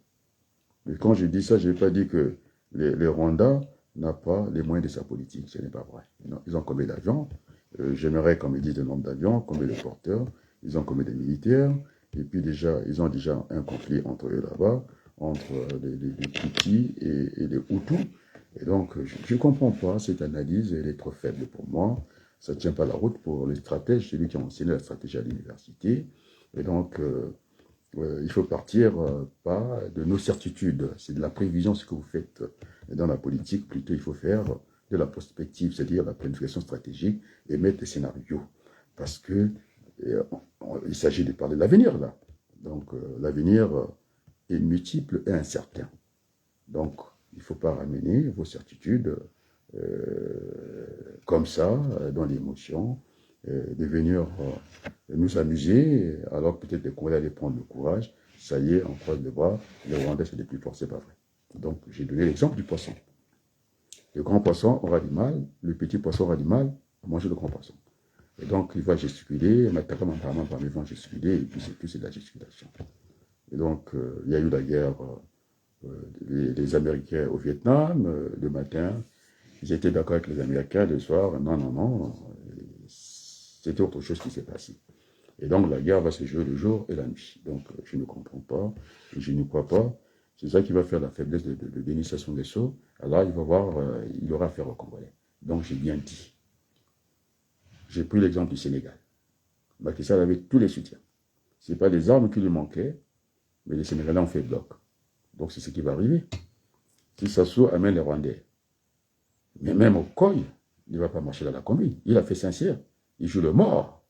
Mais quand je dis ça, je n'ai pas dit que le Rwanda n'a pas les moyens de sa politique. Ce n'est pas vrai. Ils ont combien d'avions? J'aimerais qu'on me dise le nombre d'avions, combien de porteurs, ils ont combien de militaires, et puis déjà, ils ont déjà un conflit entre eux là-bas, entre les Tutsis et les Hutus. Et donc, je ne comprends pas cette analyse, elle est trop faible pour moi. Ça ne tient pas la route pour les stratèges, celui qui a enseigné la stratégie à l'université. Et donc, il faut partir pas de nos certitudes. C'est de la prévision, ce que vous faites dans la politique. Plutôt, il faut faire de la prospective, c'est-à-dire la planification stratégique et mettre des scénarios. Parce que il s'agit de parler de l'avenir, là. Donc, l'avenir est multiple et incertain. Donc, il ne faut pas ramener vos certitudes comme ça, dans l'émotion, de venir nous amuser, alors peut-être les Congolais allaient prendre le courage. Ça y est, on croise les bras, les Rwandais c'est des plus forts, c'est pas vrai. Donc, j'ai donné l'exemple du poisson. Le grand poisson aura du mal, le petit poisson aura du mal à manger le grand poisson. Et donc, il va gesticuler, ils vont gesticuler, et puis c'est tout, c'est de la gesticulation. Et donc, il y a eu la guerre les Américains au Vietnam, le matin, ils étaient d'accord avec les Américains, le soir, non, c'était autre chose qui s'est passé. Et donc, la guerre va se jouer le jour et la nuit. Donc, je ne comprends pas, et je ne crois pas. C'est ça qui va faire la faiblesse de Denis Sassou Nguesso. Alors, il va voir, il aura affaire au Congolais. Donc, j'ai bien dit. J'ai pris l'exemple du Sénégal. Macky Sall avait tous les soutiens. Ce n'est pas les armes qui lui manquaient, mais les Sénégalais ont fait bloc. Donc, c'est ce qui va arriver. Si Sassou amène les Rwandais, mais même au Koy, il ne va pas marcher dans la combine. Il a fait sincère. Il joue le mort.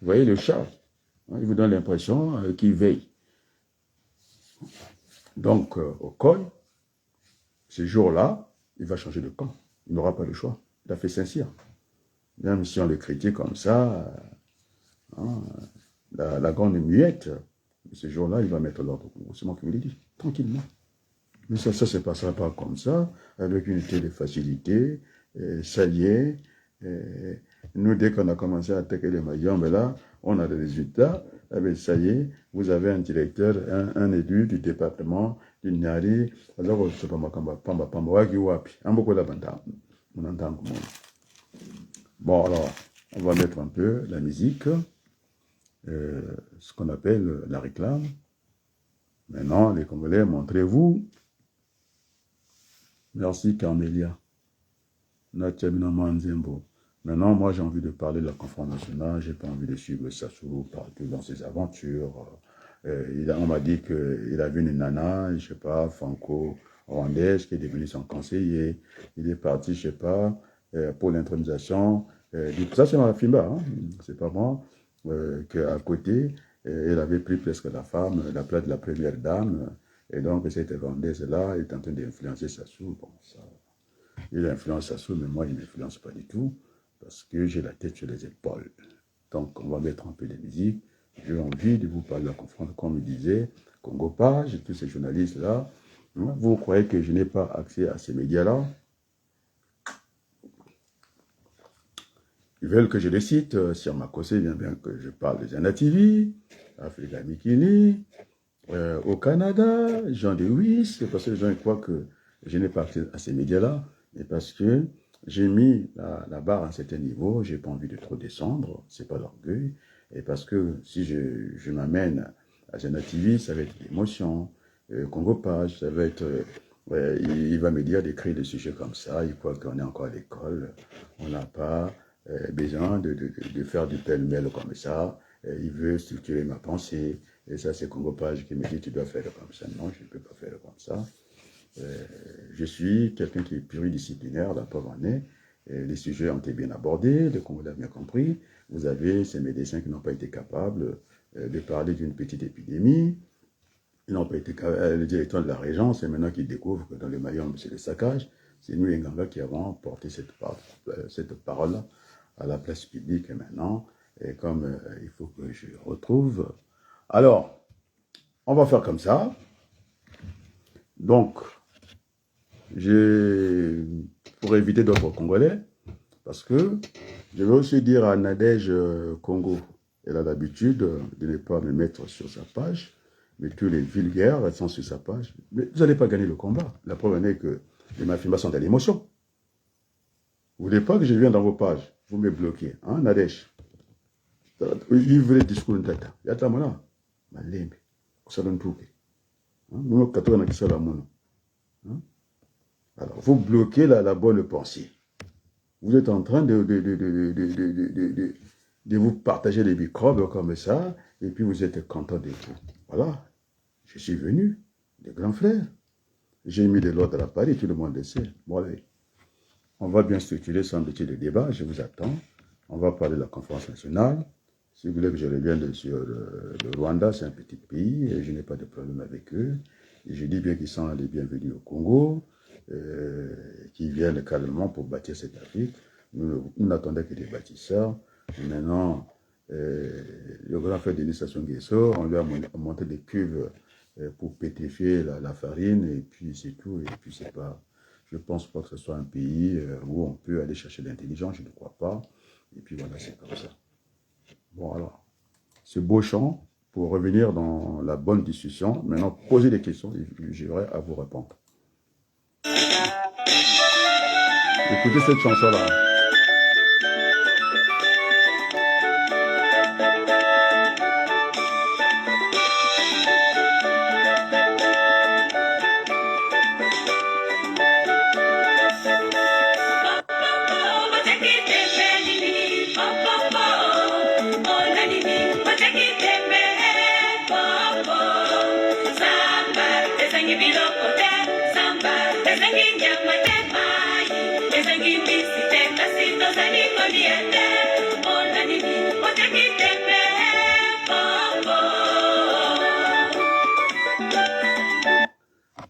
Vous voyez le chat. Il vous donne l'impression qu'il veille. Donc, au Koy, ce jour-là, il va changer de camp. Il n'aura pas le choix. Il a fait sincère. Même si on le critique comme ça, la grande muette, ce jour-là, il va mettre l'ordre. C'est moi qui vous l'ai dit, tranquillement. Mais ça ne se passera pas comme ça, avec une telle facilité. Ça y est, nous, dès qu'on a commencé à attaquer les Maliens, mais là, on a des résultats. Ça y est, vous avez un directeur, un élu du département du Niari. Alors, on entend comment. Bon, alors, on va mettre un peu la musique, ce qu'on appelle la réclame. Maintenant, les Congolais, montrez-vous. Merci Carmelia. Nachamina Manzembo. Maintenant, moi, j'ai envie de parler de la conférence nationale. J'ai pas envie de suivre Sassou partout dans ses aventures. On m'a dit qu'il a vu une nana, je sais pas, franco-rwandaise, qui est devenue son conseiller. Il est parti, je sais pas, pour l'intronisation. Ça, c'est ma Fimba, hein. C'est pas moi. Qu'à côté, elle avait pris presque la femme, la place de la première dame. Et donc, cette Rwandaise-là est en train d'influencer Sassou. Bon, ça, il influence Sassou, mais moi, il ne m'influence pas du tout parce que j'ai la tête sur les épaules. Donc, on va mettre un peu de musique. J'ai envie de vous parler de la conférence, comme il disait, Congo Page, tous ces journalistes-là. Vous croyez que je n'ai pas accès à ces médias-là? Ils veulent que je les cite. Sur Makosé, il bien que je parle de Zana TV, Africa Mikini, au Canada, Jean de Wyss, parce que les gens croient que je n'ai pas accès à ces médias-là, mais parce que j'ai mis la barre à un certain niveau, j'ai pas envie de trop descendre, c'est pas l'orgueil, et parce que si je m'amène à Zana TV, ça va être l'émotion, Congo Page, ça va être... il va me dire d'écrire des sujets comme ça, il croit qu'on est encore à l'école, on n'a pas besoin de faire du pêle-mêle comme ça, il veut structurer ma pensée, et ça, c'est Congo Page qui me dit, tu dois faire comme ça. Non, je ne peux pas faire comme ça. Je suis quelqu'un qui est pluridisciplinaire, la preuve en est. Les sujets ont été bien abordés, le Congo l'a bien compris. Vous avez ces médecins qui n'ont pas été capables de parler d'une petite épidémie. Ils n'ont pas été capables. Le directeur de la région, c'est maintenant qu'il découvre que dans le Mayombe, c'est le saccage. C'est nous, les Nganga, qui avons porté cette parole à la place publique maintenant. Et comme il faut que je retrouve... Alors, on va faire comme ça. Donc, pour éviter d'autres Congolais, parce que je vais aussi dire à Nadège Congo, elle a l'habitude de ne pas me mettre sur sa page, mais tous les vulgaires sont sur sa page. Mais vous n'allez pas gagner le combat. La preuve est que les Mafimba sont à l'émotion. Vous voulez pas que je vienne dans vos pages, vous me bloquez, hein, Nadège? Il veut le discours de Tata. Yata mona, malembe, kusalon touke. Nous, katona kisala mono. Alors, vous bloquez la bonne pensée. Vous êtes en train de vous partager les microbes comme ça, et puis vous êtes content de vous. Voilà, je suis venu, les grands frères. J'ai mis de l'ordre à Paris, tout le monde le sait. Bon, allez, on va bien structurer, semble-t-il, le débat, je vous attends. On va parler de la conférence nationale. Si vous voulez que je revienne sur le Rwanda, c'est un petit pays, et je n'ai pas de problème avec eux. Et je dis bien qu'ils sont les bienvenus au Congo, qui viennent calmement pour bâtir cette Afrique. Nous n'attendons que des bâtisseurs. Et maintenant, le grand frère Denis Sassou Nguesso, on lui a monté des cuves pour pétrifier la farine, et puis c'est tout. Et puis c'est pas, je ne pense pas que ce soit un pays où on peut aller chercher l'intelligence, je ne crois pas. Et puis voilà, c'est comme ça. Bon, alors, ce beau chant, pour revenir dans la bonne discussion, maintenant, posez des questions et j'aurai à vous répondre. Écoutez cette chanson-là.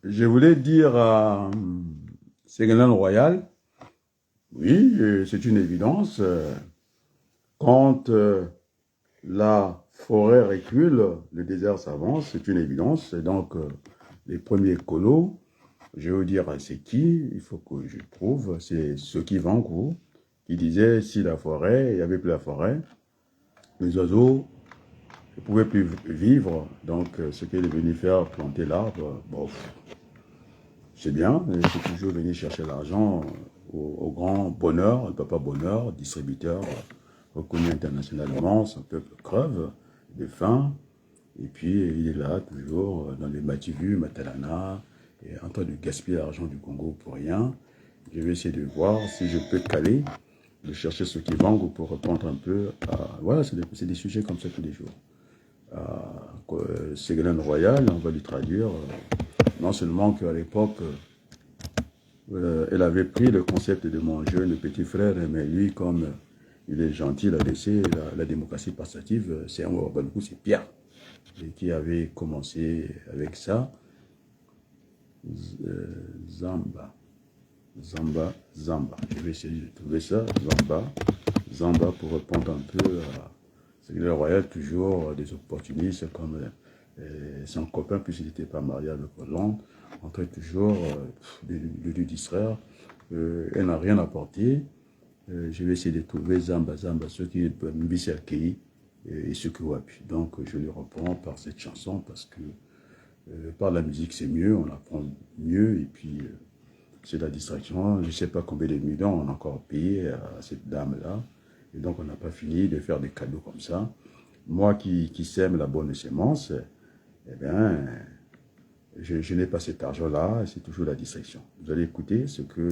Je voulais dire à Ségolène Royal, oui, c'est une évidence, quand la forêt recule, le désert s'avance, c'est une évidence, et donc les premiers colos, je vais vous dire c'est qui, il faut que je prouve, c'est ceux qui vont en cours, qui disaient si la forêt, il n'y avait plus la forêt, les oiseaux ne pouvaient plus vivre, donc ce qui est venu faire planter l'arbre, bon, c'est bien, c'est toujours venir chercher l'argent au grand bonheur, le papa bonheur, distributeur reconnu internationalement, son peuple crève de faim, et puis il est là toujours dans les Mativu, Matalana, et en train de gaspiller l'argent du Congo pour rien. Je vais essayer de voir si je peux caler de chercher ce qui vont pour répondre un peu à... Voilà, c'est des sujets comme ça tous les jours. Ségolène Royal, on va lui traduire, non seulement qu'à l'époque, elle avait pris le concept de mon jeune petit frère, mais lui, comme il est gentil, il a laissé la démocratie participative, c'est un coup, c'est Pierre, et qui avait commencé avec ça. Zamba. Je vais essayer de trouver ça. Zamba pour répondre un peu à Ségolène Royal, toujours des opportunistes comme son copain, puisqu'il n'était pas marié avec Hollande, en train toujours de lui distraire. Elle n'a rien apporté. Je vais essayer de trouver Zamba, ceux qui peuvent me accueillir et ceux qui wapi. Donc je les reprends par cette chanson parce que par la musique c'est mieux, on apprend mieux et puis c'est la distraction. Je ne sais pas combien de millions on a encore payé à cette dame-là. Et donc on n'a pas fini de faire des cadeaux comme ça. Moi qui sème la bonne sémence, eh bien, je n'ai pas cet argent-là, c'est toujours la distraction. Vous allez écouter ce que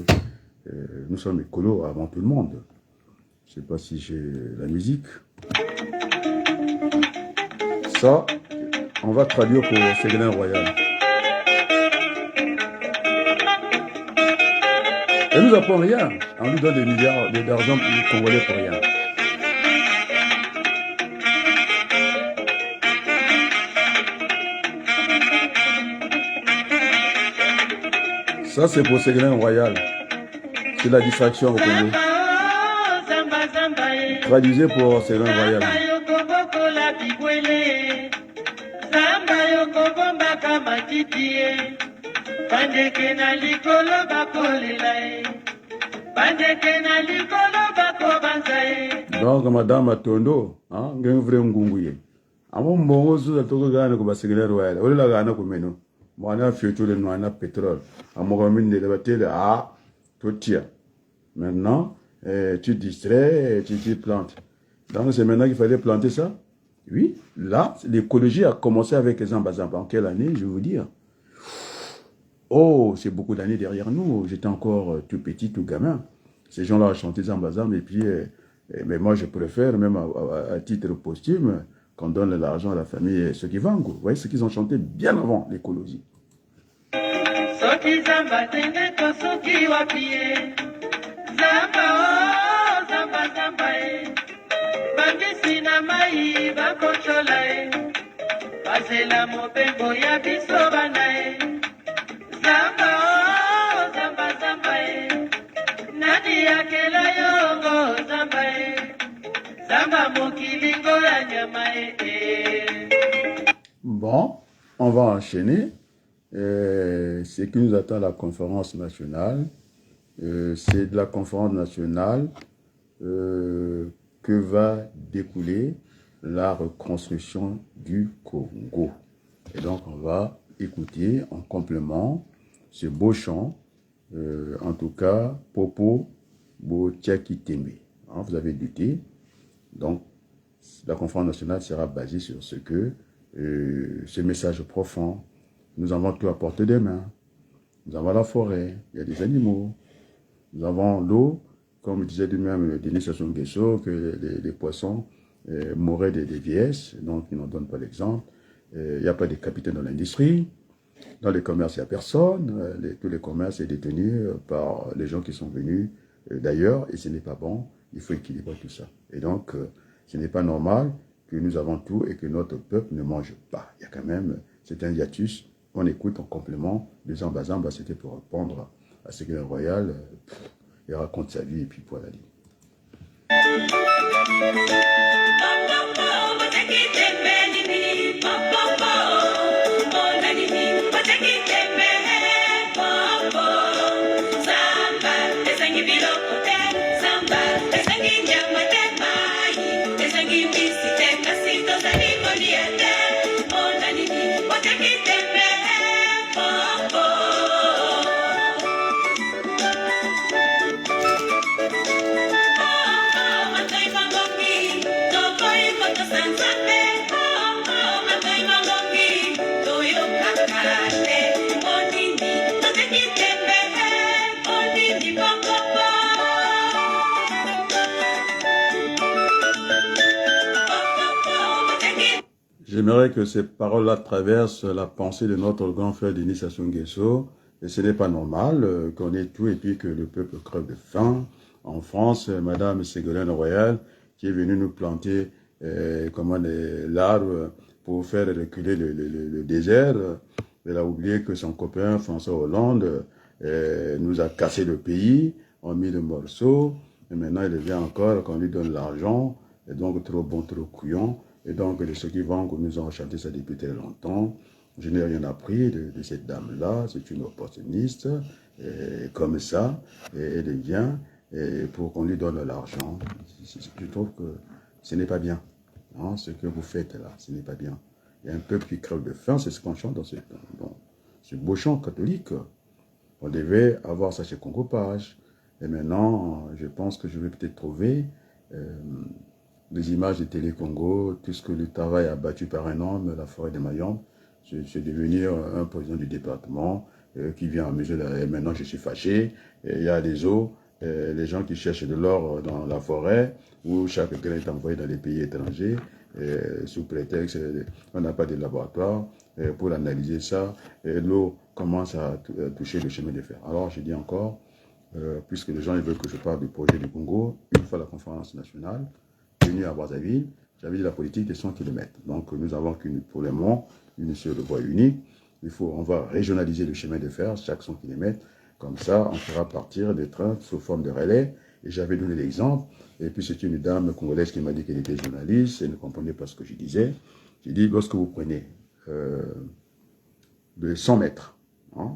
nous sommes écolos avant tout le monde. Je ne sais pas si j'ai la musique. Ça, on va traduire pour Ségolène Royal. Elle nous apprend rien. On nous donne des milliards d'argent congolais pour rien. Ça, c'est pour Ségolène Royal. C'est la distraction au Congo. Traduisez pour Ségolène Royal. Donc, Madame Atondo, ngeen vrai ngungouye. Amo mbongo zuza toko gana ko Ségolène Royal. Ole la gana ko meno. Mwana fioto le noana pétrole. Amo mine de batele tout tient. Maintenant, tu distrais, tu plantes. Donc, c'est maintenant qu'il fallait planter ça. Oui, là, l'écologie a commencé avec Zamba. En quelle année, je vais vous dire? Oh, c'est beaucoup d'années derrière nous. J'étais encore tout petit, tout gamin. Ces gens-là ont chanté Zamba et puis, mais moi, je préfère, même à titre posthume, qu'on donne l'argent à la famille et ceux qui vendent. Vous voyez ce qu'ils ont chanté bien avant l'écologie. Bon, on va enchaîner. Ce qui nous attend à la conférence nationale, c'est de la conférence nationale que va découler la reconstruction du Congo. Et donc, on va écouter en complément ce beau chant, en tout cas, Popo Botiaki Tembe. Vous avez douté. Donc, la conférence nationale sera basée sur ce que, ce message profond, nous avons tout à portée des mains. Nous avons la forêt, il y a des animaux. Nous avons l'eau, comme disait lui-même Denis Sassou Nguesso, que les poissons mouraient des vieillesses, donc ils n'en donnent pas l'exemple. Il n'y a pas de capitaine dans l'industrie. Dans les commerces, il n'y a personne. Tous les commerces sont détenus par les gens qui sont venus d'ailleurs, et ce n'est pas bon. Il faut équilibrer tout ça. Et donc, ce n'est pas normal que nous avons tout et que notre peuple ne mange pas. Il y a quand même, c'est un hiatus. On écoute en complément de Zamba. C'était pour répondre à Ségolène Royal. Il raconte sa vie et puis voilà. J'aimerais que ces paroles-là traversent la pensée de notre grand frère Denis Sassou Nguesso. Et ce n'est pas normal qu'on ait tout et puis que le peuple crève de faim. En France, Madame Ségolène Royal, qui est venue nous planter l'arbre pour faire reculer le désert, elle a oublié que son copain François Hollande nous a cassé le pays, on a mis le morceau, et maintenant il vient encore qu'on lui donne l'argent, et donc trop bon, trop couillon. Et donc, ceux qui vont nous ont chanté ça depuis très longtemps. Je n'ai rien appris de cette dame-là. C'est une opportuniste, comme ça. Et elle vient pour qu'on lui donne l'argent. Je trouve que ce n'est pas bien. Hein, ce que vous faites là, ce n'est pas bien. Il y a un peuple qui crève de faim, c'est ce qu'on chante dans ce beau chant catholique. On devait avoir ça chez Congo Page. Et maintenant, je pense que je vais peut-être trouver les images de Télé Congo, tout ce que le travail a battu par un homme, la forêt de Mayombe, c'est devenir un président du département qui vient à mesure, et maintenant je suis fâché, et il y a des eaux, les gens qui cherchent de l'or dans la forêt, où chaque grain est envoyé dans les pays étrangers, sous prétexte on n'a pas de laboratoire pour analyser ça, et l'eau commence à toucher le chemin de fer. Alors je dis encore, puisque les gens ils veulent que je parle du projet du Congo, une fois la conférence nationale, venu à Brazzaville, j'avais dit la politique des 100 km. Donc nous avons pour le moment une seule voie unique. On va régionaliser le chemin de fer chaque 100 km. Comme ça, on fera partir des trains sous forme de relais. Et j'avais donné l'exemple. Et puis c'est une dame congolaise qui m'a dit qu'elle était journaliste. Elle ne comprenait pas ce que je disais. J'ai dit, lorsque vous prenez de 100 mètres, hein,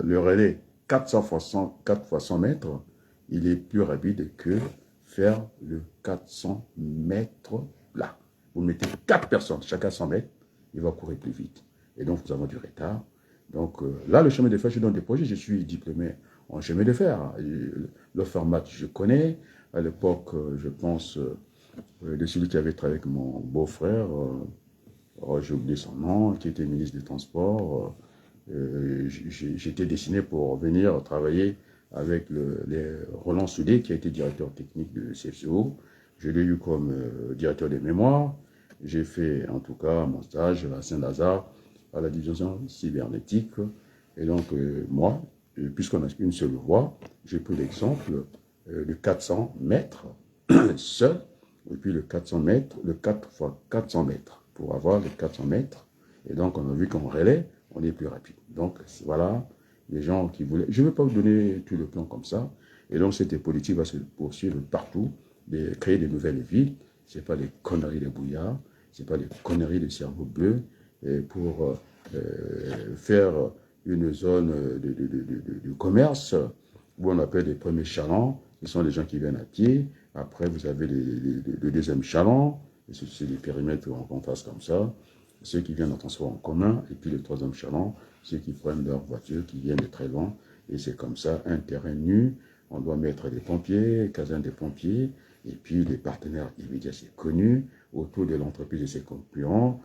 le relais 4 fois 100 mètres, il est plus rapide que faire le 400 mètres là. Vous mettez 4 personnes, chacun 100 mètres, il va courir plus vite. Et donc, nous avons du retard. Donc, là, le chemin de fer, je suis dans des projets, je suis diplômé en chemin de fer. Le format, je connais. À l'époque, je pense, de celui qui avait travaillé avec mon beau-frère, j'ai oublié son nom, qui était ministre des Transports. J'étais destiné pour venir travailler avec Roland Soudé, qui a été directeur technique de CFCO. Je l'ai eu comme directeur des mémoires. J'ai fait en tout cas mon stage à Saint-Lazare, à la division cybernétique. Et donc moi, puisqu'on a une seule voie, j'ai pris l'exemple de 400 mètres seul, et puis le 400 mètres, le 4 fois 400 mètres, pour avoir les 400 mètres. Et donc on a vu qu'en relais, on est plus rapide. Donc voilà, les gens qui voulaient... Je ne vais pas vous donner tout le plan comme ça. Et donc cette politique va se poursuivre partout, de créer de nouvelles villes. Ce n'est pas des conneries de bouillard, ce n'est pas des conneries de cerveau bleu, pour faire une zone de commerce où on appelle les premiers chalands, qui sont les gens qui viennent à pied. Après, vous avez le deuxième chaland, et c'est des périmètres qu'on fasse comme ça. Ceux qui viennent en transport en commun, et puis le troisième chaland, ceux qui prennent leur voiture, qui viennent de très loin, et c'est comme ça, un terrain nu, on doit mettre des pompiers, caserne des pompiers, et puis les partenaires immédiats, c'est connu, autour de l'entreprise et ses concurrents,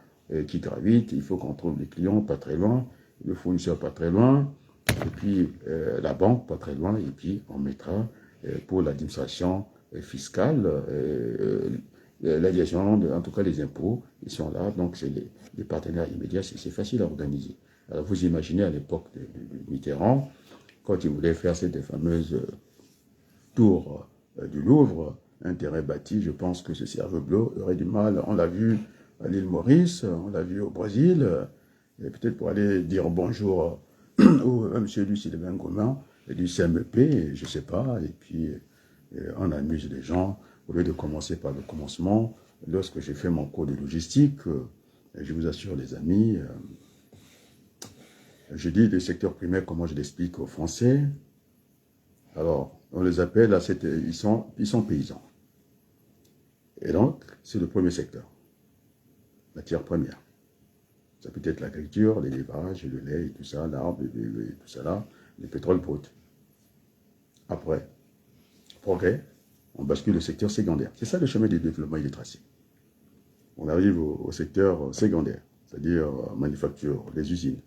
qui gravitent, il faut qu'on trouve les clients pas très loin, le fournisseur pas très loin, et puis la banque pas très loin, et puis on mettra pour l'administration fiscale, l'aviation, en tout cas les impôts, ils sont là, donc c'est les partenaires immédiats, c'est facile à organiser. Alors vous imaginez à l'époque de Mitterrand, quand il voulait faire cette fameuse tour du Louvre, un terrain bâti, je pense que ce cerveau bleu aurait du mal, on l'a vu à l'île Maurice, on l'a vu au Brésil, et peut-être pour aller dire bonjour au monsieur du Sylvain Gomin, du CMEP, je ne sais pas, et puis on amuse les gens, au lieu de commencer par le commencement. Lorsque j'ai fait mon cours de logistique, je vous assure les amis, je dis le secteur primaire, comment je l'explique aux Français. Alors, on les appelle, là, ils sont paysans. Et donc, c'est le premier secteur, matière première. Ça peut être l'agriculture, l'élevage, le lait, et tout ça, l'arbre, et tout ça là, le pétrole brut. Après, progrès, on bascule le secteur secondaire. C'est ça le chemin du développement, il est tracé. On arrive au secteur secondaire, c'est-à-dire manufacture, les usines,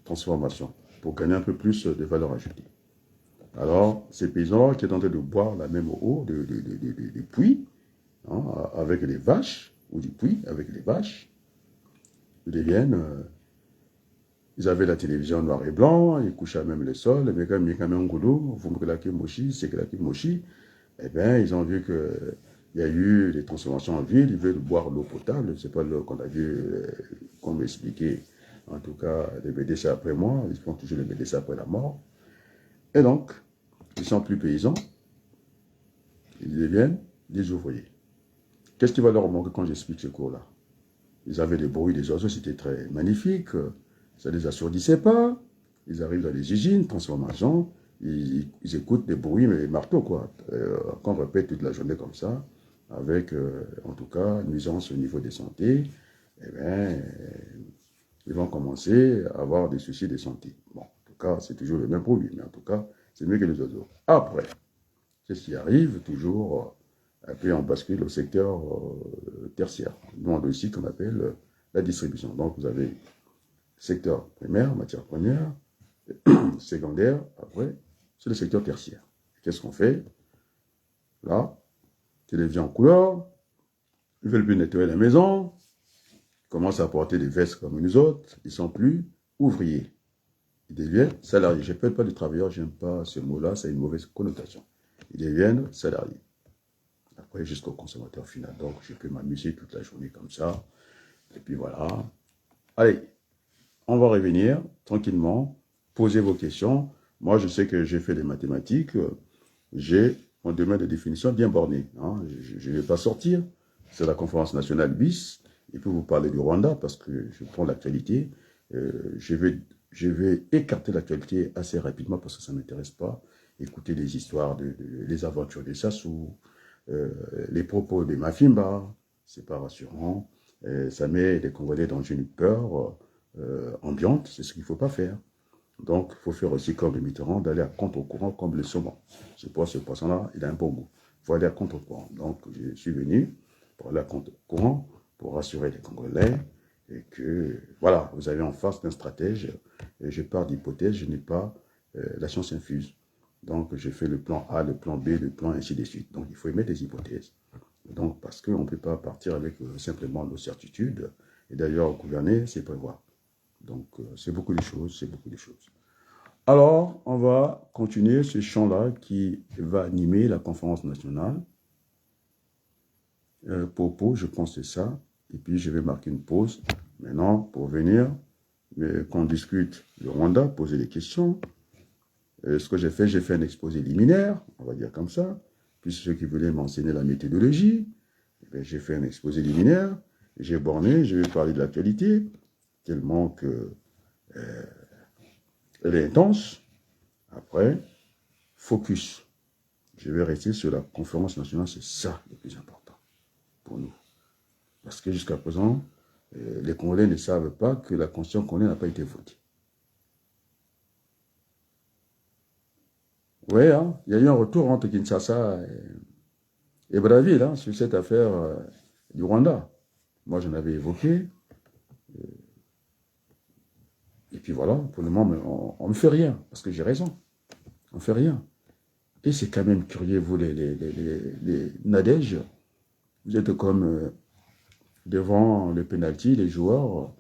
transformation, pour gagner un peu plus de valeur ajoutée. Alors, ces paysans qui sont en train de boire la même eau des puits, hein, avec les vaches, ou du puits avec les vaches, ils deviennent... ils avaient la télévision noir et blanc, ils couchaient même le sol, mais quand même goulou, vous me claquez mochi, c'est claqué mochi, eh bien, ils ont vu que il y a eu des transformations en ville, ils veulent boire l'eau potable, c'est pas l'eau qu'on a vu, qu'on m'expliquait, en tout cas, les BDC après moi, ils font toujours les BDC après la mort. Et donc, ils sont plus paysans, ils deviennent des ouvriers. Qu'est-ce qui va leur manquer quand j'explique ce cours-là? Ils avaient des bruits des oiseaux, c'était très magnifique, ça ne les assourdissait pas. Ils arrivent dans les usines, transformation, ils écoutent des bruits, mais marteaux, quoi. Qu'on répète toute la journée comme ça, avec, en tout cas, nuisance au niveau des santé, eh bien, ils vont commencer à avoir des soucis de santé. Bon, en tout cas, c'est toujours le même bruit, mais en tout cas, c'est mieux que les oiseaux. Après, c'est ce qui arrive, toujours, puis on bascule au secteur tertiaire, nous on aussi qu'on appelle la distribution. Donc vous avez secteur primaire, matière première, secondaire, après, c'est le secteur tertiaire. Qu'est-ce qu'on fait? Là, télévision en couleur, ils veulent plus nettoyer la maison, ils commencent à porter des vestes comme nous autres, ils sont plus ouvriers. Ils deviennent salariés. Je ne parle pas de travailleurs, je n'aime pas ce mot-là, ça a une mauvaise connotation. Ils deviennent salariés. Après, jusqu'au consommateur final. Donc, je peux m'amuser toute la journée comme ça. Et puis voilà. Allez, on va revenir tranquillement, poser vos questions. Moi, je sais que j'ai fait les mathématiques. J'ai mon domaine de définition bien borné. Hein. Je ne vais pas sortir. C'est la conférence nationale bis. Et puis vous parler du Rwanda parce que je prends l'actualité. Je vais écarter l'actualité assez rapidement parce que ça ne m'intéresse pas. Écouter les histoires, les aventures des Sassou, les propos de Mafimba, c'est pas rassurant. Ça met les Congolais dans une peur ambiante, c'est ce qu'il ne faut pas faire. Donc, il faut faire aussi comme le Mitterrand, d'aller à contre-courant comme le saumon. C'est pour ce poisson-là, il a un bon goût. Il faut aller à contre-courant. Donc, je suis venu pour aller à contre-courant, pour rassurer les Congolais, et que, voilà, vous avez en face d'un stratège, et je pars d'hypothèse, je n'ai pas la science infuse. Donc, j'ai fait le plan A, le plan B, le plan ainsi de suite. Donc, il faut émettre des hypothèses. Donc, parce qu'on ne peut pas partir avec simplement nos certitudes. Et d'ailleurs, gouverner, c'est prévoir. Donc, c'est beaucoup de choses, c'est beaucoup de choses. Alors, on va continuer ce champ-là qui va animer la conférence nationale. Popo, je pense que c'est ça. Et puis, je vais marquer une pause maintenant pour venir, qu'on discute le Rwanda, poser des questions. Ce que j'ai fait un exposé liminaire, on va dire comme ça. Puis ceux qui voulaient m'enseigner la méthodologie, j'ai fait un exposé liminaire, j'ai borné, je vais parler de l'actualité, tellement que elle est intense. Après, focus. Je vais rester sur la conférence nationale, c'est ça le plus important pour nous. Parce que jusqu'à présent, les Congolais ne savent pas que la Constitution congolaise n'a pas été votée. Oui, hein, il y a eu un retour entre Kinshasa et Brazzaville hein, sur cette affaire du Rwanda. Moi, j'en avais évoqué. Et puis voilà, pour le moment, on ne fait rien, parce que j'ai raison. On ne fait rien. Et c'est quand même curieux, vous, les Nadèges, vous êtes comme devant le penalty, les joueurs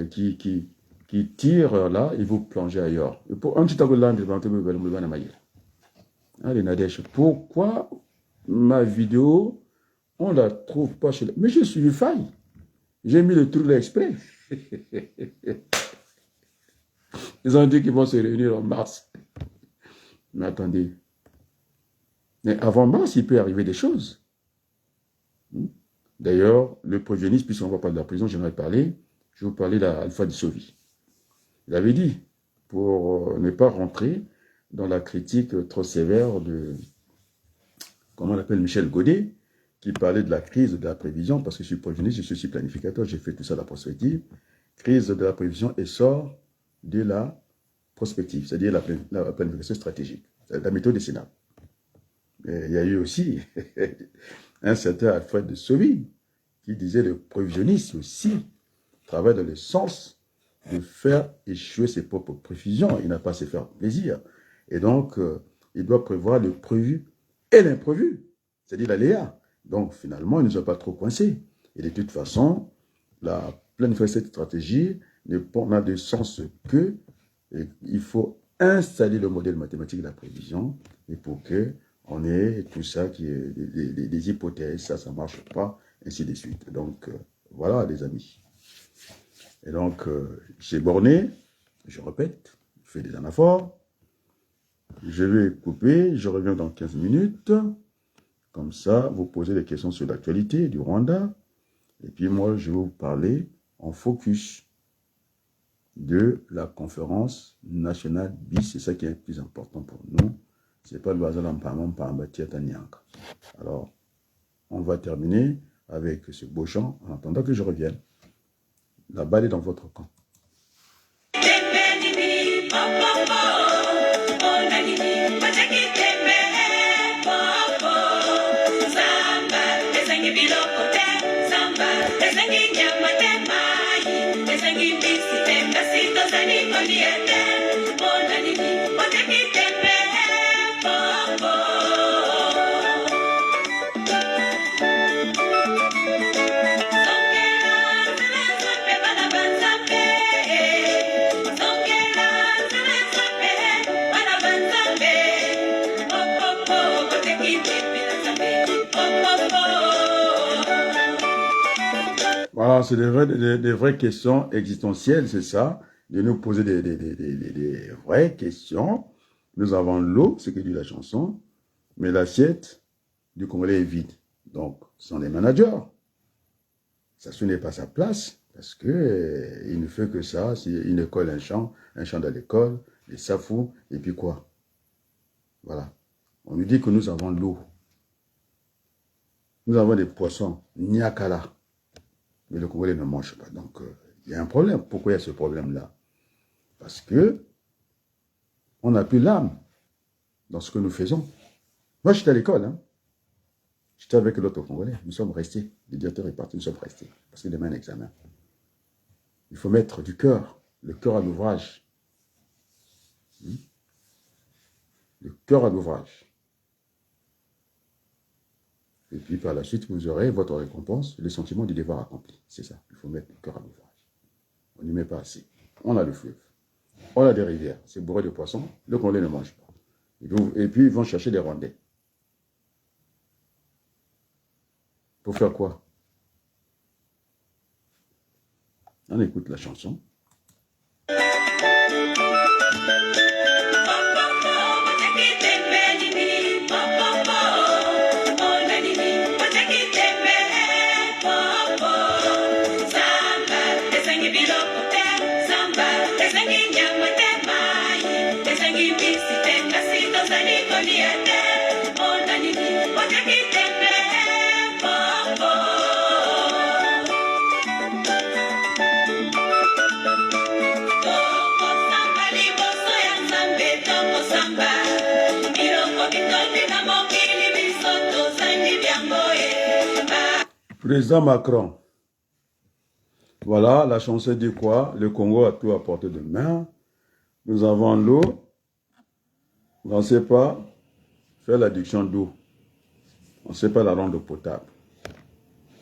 qui tirent là et vous plongez ailleurs. Les Nadèges, pourquoi ma vidéo, on ne la trouve pas chez... Mais je suis une faille. J'ai mis le truc là exprès. Ils ont dit qu'ils vont se réunir en mars. Mais attendez. Mais avant mars, il peut arriver des choses. D'ailleurs, le provienniste, puisqu'on va parler de la prison, j'en ai parlé, je vais vous parler d'Alpha Dissovi. Il avait dit, pour ne pas rentrer dans la critique trop sévère de, comment on l'appelle, Michel Godet, qui parlait de la crise de la prévision, parce que je suis provienniste, je suis aussi planificateur, j'ai fait tout ça dans la prospective. Crise de la prévision essor de la prospective, c'est-à-dire la planification stratégique, la méthode décennale. Il y a eu aussi un certain Alfred de Sauvy qui disait le prévisionniste aussi travaille dans le sens de faire échouer ses propres prévisions. Il n'a pas à se faire plaisir. Et donc, il doit prévoir le prévu et l'imprévu, c'est-à-dire l'aléa. Donc, finalement, il ne nous a pas trop coincés. Et de toute façon, la planifier cette stratégie n'a de sens que il faut installer le modèle mathématique de la prévision et pour que on ait tout ça qui est des hypothèses, ça ne marche pas, ainsi de suite. Donc, voilà, les amis. Et donc, j'ai borné, je répète, je fais des anaphores. Je vais couper, je reviens dans 15 minutes. Comme ça, vous posez des questions sur l'actualité du Rwanda. Et puis moi, je vais vous parler en focus de la conférence nationale BIS. C'est ça qui est le plus important pour nous. Ce n'est pas le bazar en parlant par Tanyanga. Alors, on va terminer avec ce beau chant en attendant que je revienne. La balle est dans votre camp. Voilà, c'est des vraies questions existentielles, c'est ça, de nous poser des vraies questions. Nous avons l'eau, ce que dit la chanson, mais l'assiette du Congolais est vide. Donc, ce sont des managers. Ça, ce n'est pas sa place, parce que il ne fait que ça, c'est une école, un champ dans l'école, des safous, et puis quoi? Voilà. On nous dit que nous avons l'eau. Nous avons des poissons, Niakala. Mais le Congolais ne mange pas. Donc, il y a un problème. Pourquoi il y a ce problème-là? Parce que on n'a plus l'âme dans ce que nous faisons. Moi, j'étais à l'école. Hein. J'étais avec l'autre Congolais. Nous sommes restés. Le directeur est parti, nous sommes restés. Parce que demain, un examen. Il faut mettre du cœur, le cœur à l'ouvrage. Le cœur à l'ouvrage. Et puis, par la suite, vous aurez votre récompense, le sentiment du devoir accompli. C'est ça. Il faut mettre le cœur à l'ouvrage. On n'y met pas assez. On a le fleuve. On a des rivières. C'est bourré de poissons. Le Congolais ne mange pas. Et puis, ils vont chercher des Rwandais. Pour faire quoi? On écoute la chanson. Président Macron, voilà, la chanson dit quoi? Le Congo a tout à portée de main. Nous avons l'eau. On ne sait pas faire l'adduction d'eau. On ne sait pas la rendre potable.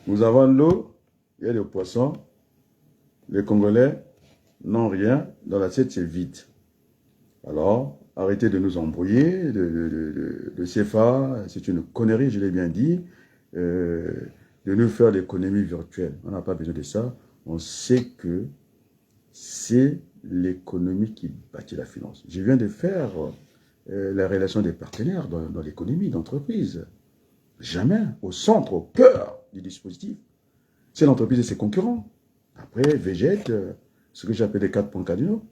Nous avons l'eau, il y a des poissons. Les Congolais n'ont rien. Dans l'assiette, c'est vide. Alors, arrêtez de nous embrouiller, de CFA, c'est une connerie, je l'ai bien dit. De nous faire l'économie virtuelle. On n'a pas besoin de ça. On sait que c'est l'économie qui bâtit la finance. Je viens de faire la relation des partenaires dans l'économie d'entreprise. Jamais au centre, au cœur du dispositif. C'est l'entreprise et ses concurrents. Après, Végète, ce que j'appelle les 4 points cardinaux,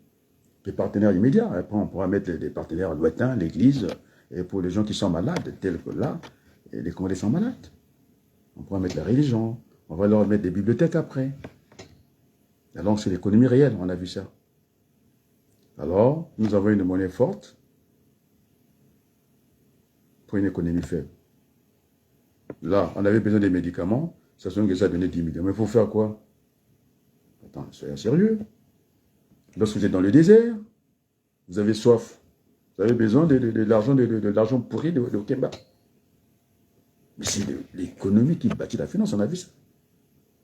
les partenaires immédiats. Après, on pourra mettre des partenaires lointains, l'Église, et pour les gens qui sont malades, tels que là, les Congolais sont malades. On pourra mettre la religion, on va leur mettre des bibliothèques après. Alors, c'est l'économie réelle, on a vu ça. Alors, nous avons une monnaie forte pour une économie faible. Là, on avait besoin des médicaments, ça sonne que ça a donné 10 millions. Mais il faut faire quoi? Attends, soyez sérieux. Lorsque vous êtes dans le désert, vous avez soif. Vous avez besoin de l'argent pourri de Kemba. Mais c'est l'économie qui bâtit la finance, on a vu ça.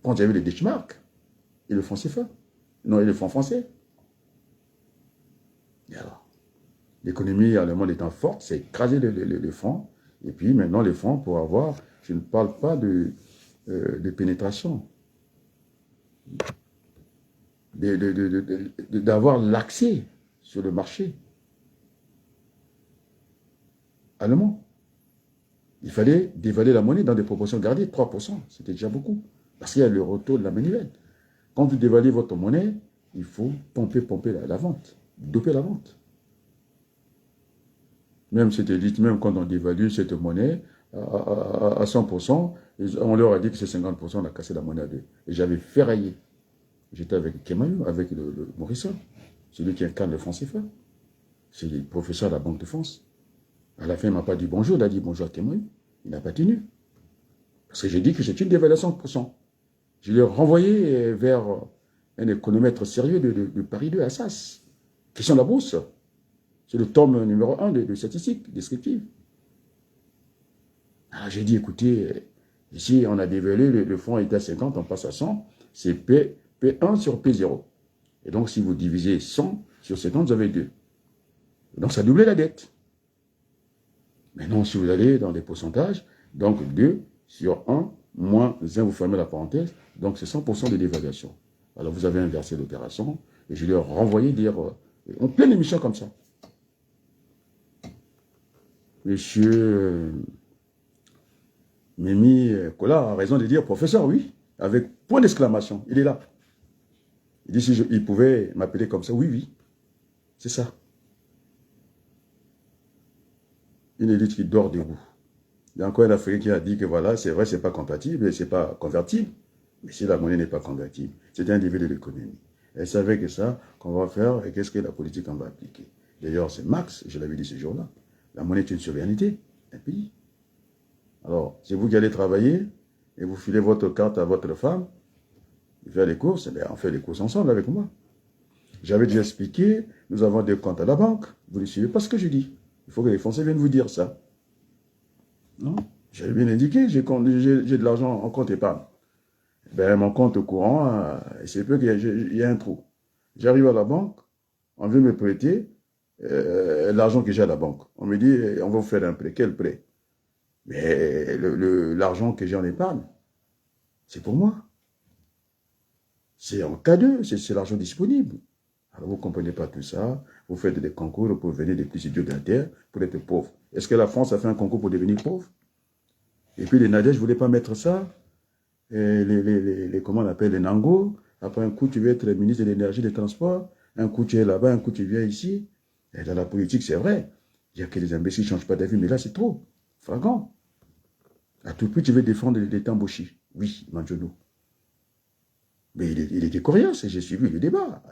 Quand il y avait les Deutschmark, Et le franc CFA. Non, et le franc français. Et alors, l'économie allemande étant forte, c'est écraser le franc. Et puis maintenant, les francs pour avoir, je ne parle pas de pénétration, d'avoir l'accès sur le marché allemand. Il fallait dévaluer la monnaie dans des proportions gardées, 3%, c'était déjà beaucoup. Parce qu'il y a le retour de la manivelle. Quand vous dévaluez votre monnaie, il faut pomper la vente, doper la vente. Même c'était dit, même quand on dévalue cette monnaie à 100%, on leur a dit que c'est 50%, on a cassé la monnaie à deux. Et j'avais ferraillé. J'étais avec Kemayou, avec le Morisson, celui qui incarne le franc CFA. C'est le professeur de la Banque de France. À la fin, il ne m'a pas dit bonjour, il a dit bonjour à Kemayou. Il n'a pas tenu. Parce que j'ai dit que c'est une dévaluation de 100%. Je l'ai renvoyé vers un économètre sérieux de Paris 2, Assas. Question de la bourse. C'est le tome numéro 1 de statistiques descriptives. Alors j'ai dit, écoutez, ici on a dévalué, le fonds était à 50, on passe à 100, c'est P1 sur P0. Et donc si vous divisez 100 sur 50, vous avez 2. Et donc ça doublait la dette. Maintenant, si vous allez dans les pourcentages, donc 2 sur 1, moins 1, vous fermez la parenthèse, donc c'est 100% de dévaluation. Alors vous avez inversé l'opération, et je lui ai renvoyé dire, en pleine émission comme ça. Monsieur Mimi Kola a raison de dire, professeur, oui, avec point d'exclamation, il est là. Il dit, si il pouvait m'appeler comme ça, oui, oui, c'est ça. Une élite qui dort debout. Il y a encore un Africain qui a dit que voilà, c'est vrai, c'est pas compatible, c'est pas convertible. Mais si la monnaie n'est pas convertible, c'est un début de l'économie. Elle savait que ça, qu'on va faire, et qu'est-ce que la politique en va appliquer. D'ailleurs, c'est Marx, je l'avais dit ce jour-là. La monnaie est une souveraineté d'un pays. Alors, c'est vous qui allez travailler, et vous filez votre carte à votre femme, vous faites les courses, eh on fait les courses ensemble avec moi. J'avais déjà expliqué, nous avons des comptes à la banque, vous ne suivez pas ce que je dis. Il faut que les Français viennent vous dire ça. Non, j'avais bien indiqué, j'ai de l'argent en compte épargne. Ben, mon compte courant, c'est peu qu'il y ait un trou. J'arrive à la banque, on veut me prêter l'argent que j'ai à la banque. On me dit, on va vous faire un prêt. Quel prêt? Mais l'argent que j'ai en épargne, c'est pour moi. C'est en cas de, c'est l'argent disponible. Alors vous ne comprenez pas tout ça, vous faites des concours pour devenir des petits idiots de la terre, pour être pauvres. Est-ce que la France a fait un concours pour devenir pauvre? Et puis les Nadèges ne voulaient pas mettre ça. Et comment on appelle, les Nango. Après un coup, tu veux être ministre de l'énergie et des transports. Un coup, tu es là-bas, un coup, tu viens ici. Et dans la politique, c'est vrai. Il y a que les imbéciles qui ne changent pas d'avis, mais là, c'est trop. Flagrant. À tout prix, tu veux défendre les Tamboshi. Oui, Manjono. Mais il était coriace, j'ai suivi le débat.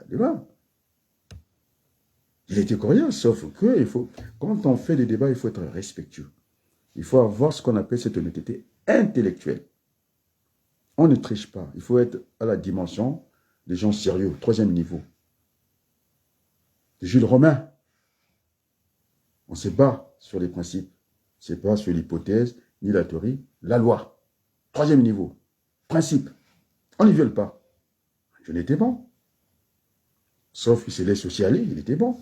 Il était coriace, sauf que quand on fait des débats, il faut être respectueux. Il faut avoir ce qu'on appelle cette honnêteté intellectuelle. On ne triche pas. Il faut être à la dimension des gens sérieux, 3e niveau. Jules Romain, on se bat sur les principes. On ne se bat sur l'hypothèse, ni la théorie, la loi. 3e niveau. Principe. On n'y viole pas. Je n'étais bon. Sauf qu'il se laisse aussi aller, il était bon.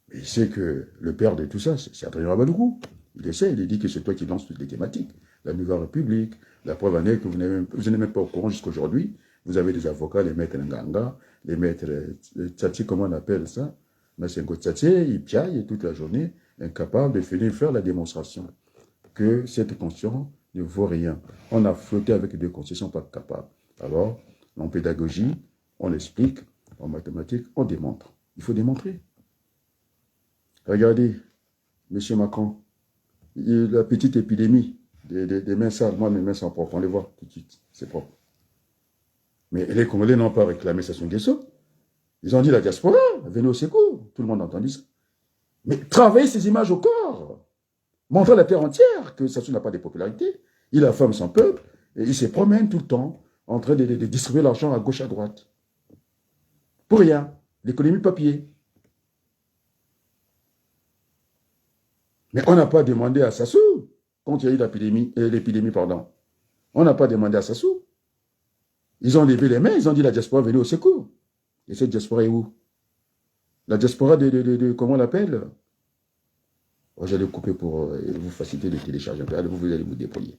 Mais il sait que le père de tout ça, c'est Adrien Rabadougou. Il essaie, il dit que c'est toi qui lances toutes les thématiques. La Nouvelle République, la preuve en est que vous n'êtes même pas au courant jusqu'à aujourd'hui. Vous avez des avocats, les maîtres Nganga, les maîtres Tsatsi, comment on appelle ça? Massengo Tsatsi, ils piaillent toute la journée, incapables de finir faire la démonstration que cette conscience ne vaut rien. On a flotté avec des consciences, ils ne sont pas capables. Alors, en pédagogie, on explique, en mathématiques, on démontre. Il faut démontrer. Regardez, M. Macron, la petite épidémie des mains sales, moi mes mains sont propres, on les voit tout de suite, c'est propre. Mais les Congolais n'ont pas réclamé Sassou Nguesso. Ils ont dit la diaspora, venez au secours, tout le monde a entendu ça. Mais travaillez ces images au corps, montrer à la terre entière que Sassou n'a pas de popularité, il affame son peuple, et il se promène tout le temps en train de distribuer l'argent à gauche, à droite. Pour rien, l'économie papier. Mais on n'a pas demandé à Sassou, quand il y a eu l'épidémie, on n'a pas demandé à Sassou. Ils ont levé les mains, ils ont dit la diaspora venez au secours. Et cette diaspora est où? La diaspora comment on l'appelle? Oh, j'allais couper pour vous faciliter le téléchargement. Allez, vous allez vous déployer.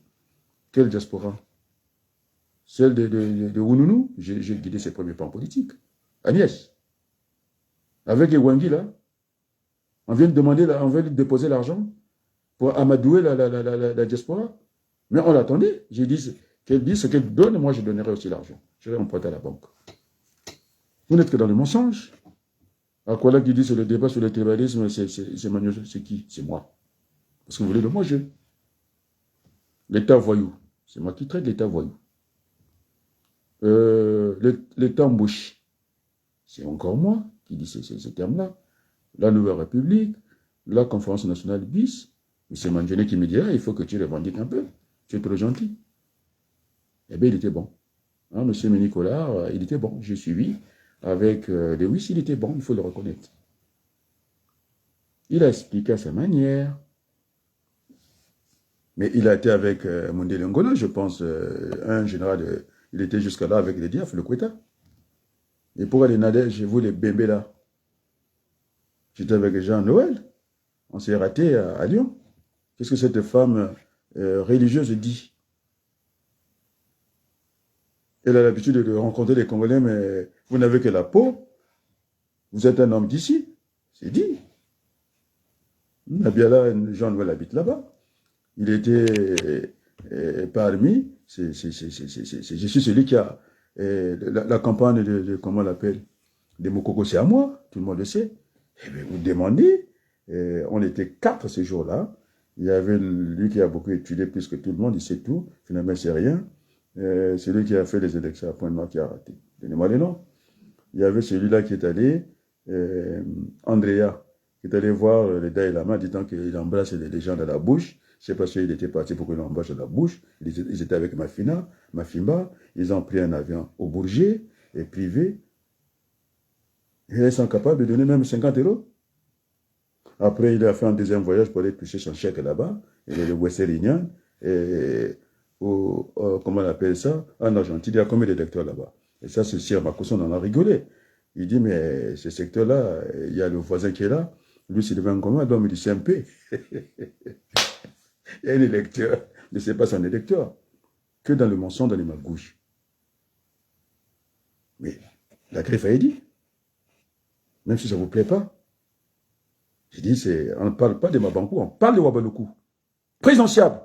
Quelle diaspora? Celle de Ounoulou. J'ai guidé ses premiers pas en politique. Agnès. Avec Ewangi, là, on vient de demander, on vient de déposer l'argent pour amadouer la diaspora. Mais on l'attendait. J'ai dit qu'elle dit ce qu'elle donne, moi je donnerai aussi l'argent. Je vais emprunter à la banque. Vous n'êtes que dans le mensonge. Akwala qui dit c'est le débat sur le tribalisme, c'est qui? C'est moi. Parce que vous voulez le manger. L'État voyou. C'est moi qui traite l'État voyou. L'État embauché. C'est encore moi qui dis ces termes-là. La Nouvelle République, la Conférence nationale bis. Mais c'est Manjene qui me dira, il faut que tu revendiques un peu. Tu es trop gentil. Eh bien, il était bon. Hein, monsieur Nicolas, il était bon. J'ai suivi avec Lewis, il était bon, il faut le reconnaître. Il a expliqué à sa manière. Mais il a été avec Mondele Ngolo, je pense, un général, il était jusqu'à là avec les Diaf, le Kweta. Et pour aller nader, j'ai vu les bébés là. J'étais avec Jean Noël. On s'est raté à Lyon. Qu'est-ce que cette femme religieuse dit? Elle a l'habitude de rencontrer les Congolais, mais vous n'avez que la peau. Vous êtes un homme d'ici. C'est dit. Nabiala, Jean Noël habite là-bas. Il était parmi. Je suis celui qui a la campagne comment on l'appelle, des Mokoko, c'est à moi. Tout le monde le sait. Eh bien, vous demandez. On était 4 ce jour-là. Il y avait lui qui a beaucoup étudié plus que tout le monde, il sait tout. Finalement, c'est rien. C'est lui qui a fait les élections à Pointe-Noire qui a raté. Donnez-moi les noms. Il y avait celui-là qui est allé, Andrea, qui est allé voir le Dalai Lama, disant qu'il embrasse les gens dans la bouche. C'est parce qu'il était parti pour qu'il l'embrasse dans la bouche. Ils étaient avec Mafimba. Ils ont pris un avion au Bourget, et privé. Et ils sont capables de donner même 50 €. Après, il a fait un deuxième voyage pour aller toucher son chèque là-bas, il est le Western et comment on appelle ça, en Argentine, il y a combien de lecteurs là-bas? Et ça, c'est Sir Makosso, on en a rigolé. Il dit, mais ce secteur-là, il y a le voisin qui est là, lui, c'est devant comment, donc il dit CMP. Il y a un électeur, ne sais pas son électeur, que dans le mensonge, dans les magouches. Mais la greffe a dit, même si ça ne vous plaît pas. J'ai dit, on ne parle pas de Mabankou, on parle de Wabaluku. Présidentiable.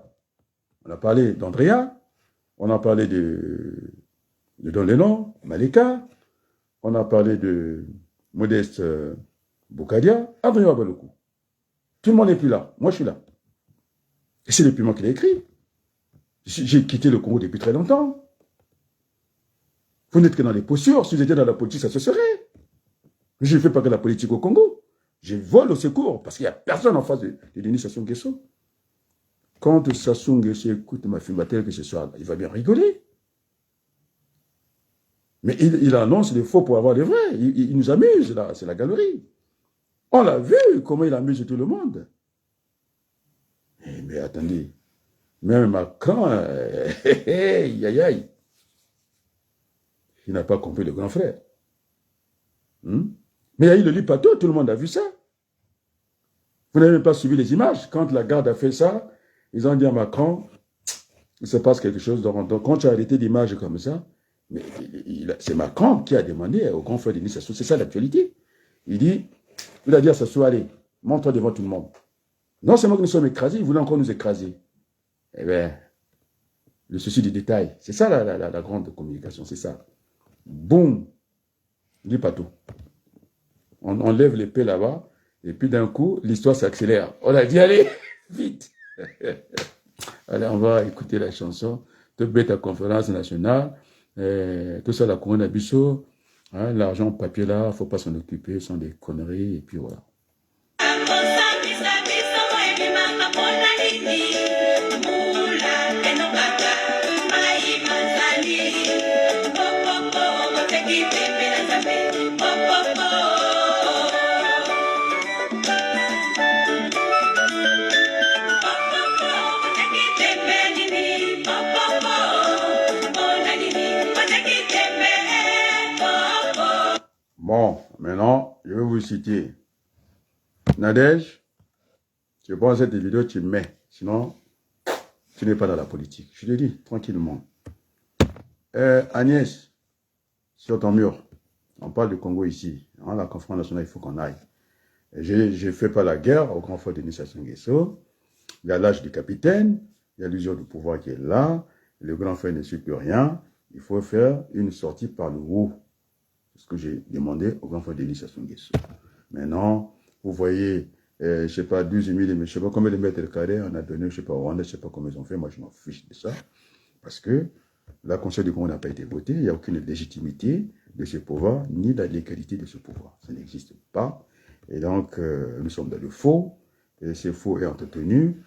On a parlé d'Andrea, on a parlé de Don Lennon, Malika, on a parlé de Modeste Boukadia, Andrea Wabaluku. Tout le monde n'est plus là. Moi, je suis là. Et c'est depuis moi qui l'ai écrit. J'ai quitté le Congo depuis très longtemps. Vous n'êtes que dans les postures. Si vous étiez dans la politique, ça se serait. Je ne fais pas que la politique au Congo. Je vole au secours parce qu'il n'y a personne en face de Denis Sassou Nguesso. Quand Sassou Nguesso écoute ma fille tel que ce soir, il va bien rigoler. Mais il annonce les faux pour avoir les vrais. Il nous amuse, là. C'est la galerie. On l'a vu, comment il amuse tout le monde. Mais attendez. Même Macron, aïe, aïe. Il n'a pas compris le grand frère. Mais il y a eu le lit pato, tout le monde a vu ça. Vous n'avez même pas suivi les images. Quand la garde a fait ça, ils ont dit à Macron, il se passe quelque chose. Donc quand tu as arrêté l'image comme ça, c'est Macron qui a demandé au grand frère Denis Sassou, c'est ça l'actualité. Il a dit à Sassou, allez, montre-toi devant tout le monde. Non seulement que nous sommes écrasés, il voulait encore nous écraser. Eh bien, le souci du détail, c'est ça la grande communication, c'est ça. Boum, lit pato. On lève l'épée là-bas, et puis d'un coup, l'histoire s'accélère. On a dit, allez, vite. Allez, on va écouter la chanson de Beta Conférence nationale. Tout ça, la couronne à Bissot. Hein, l'argent papier là, il ne faut pas s'en occuper, ce sont des conneries, et puis voilà. Take it. Bon, maintenant, je vais vous citer. Nadège, je pense que cette vidéo, tu mets. Sinon, tu n'es pas dans la politique. Je te dis, tranquillement. Agnès, sur ton mur, on parle du Congo ici. Hein, la conférence nationale, il faut qu'on aille. Je ne fais pas la guerre au grand frère Denis Sassou Nguesso. Il y a l'âge du capitaine, il y a l'usure du pouvoir qui est là. Le grand frère ne suit plus rien. Il faut faire une sortie par le haut. C'est ce que j'ai demandé au grand frère Denis Sassou Nguesso. Maintenant, vous voyez, je ne sais pas, 12 000, je ne sais pas combien de mètres carrés on a donné, je ne sais pas, au Rwanda, je ne sais pas combien ils ont fait. Moi, je m'en fiche de ça. Parce que la Conseil du Congo n'a pas été voté. Il n'y a aucune légitimité de ce pouvoir, ni la légalité de ce pouvoir. Ça n'existe pas. Et donc, nous sommes dans le faux. Et ce faux est entretenu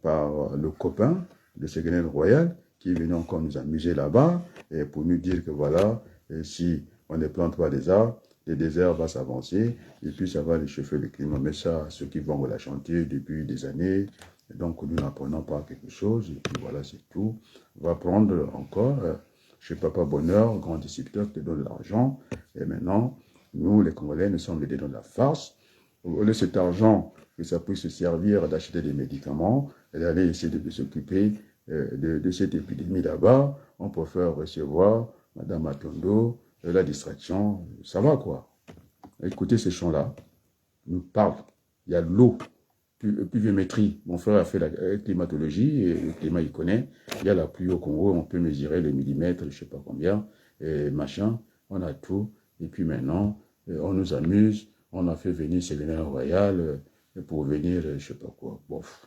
par le copain de Ségolène Royal qui est venu encore nous amuser là-bas et pour nous dire que voilà, si on ne plante pas des arbres, le désert va s'avancer et puis ça va réchauffer le climat. Mais ça, ceux qui vont la chanter depuis des années, donc nous n'apprenons pas quelque chose et puis voilà, c'est tout. On va prendre encore, chez Papa Bonheur, grand distributeur qui te donne de l'argent et maintenant, nous les Congolais, nous sommes les dédons de la farce. Au lieu de cet argent, que ça puisse se servir d'acheter des médicaments et d'aller essayer de s'occuper de cette épidémie là-bas, on préfère recevoir Madame Matondo, la distraction, ça va quoi. Écoutez ces chants-là, nous parlent. Il y a l'eau, pluviométrie. Mon frère a fait la climatologie, et le climat il connaît. Il y a la pluie au Congo, on peut mesurer les millimètres, je ne sais pas combien, et machin, on a tout. Et puis maintenant, on nous amuse, on a fait venir Ségolène Royal pour venir, je ne sais pas quoi, bof.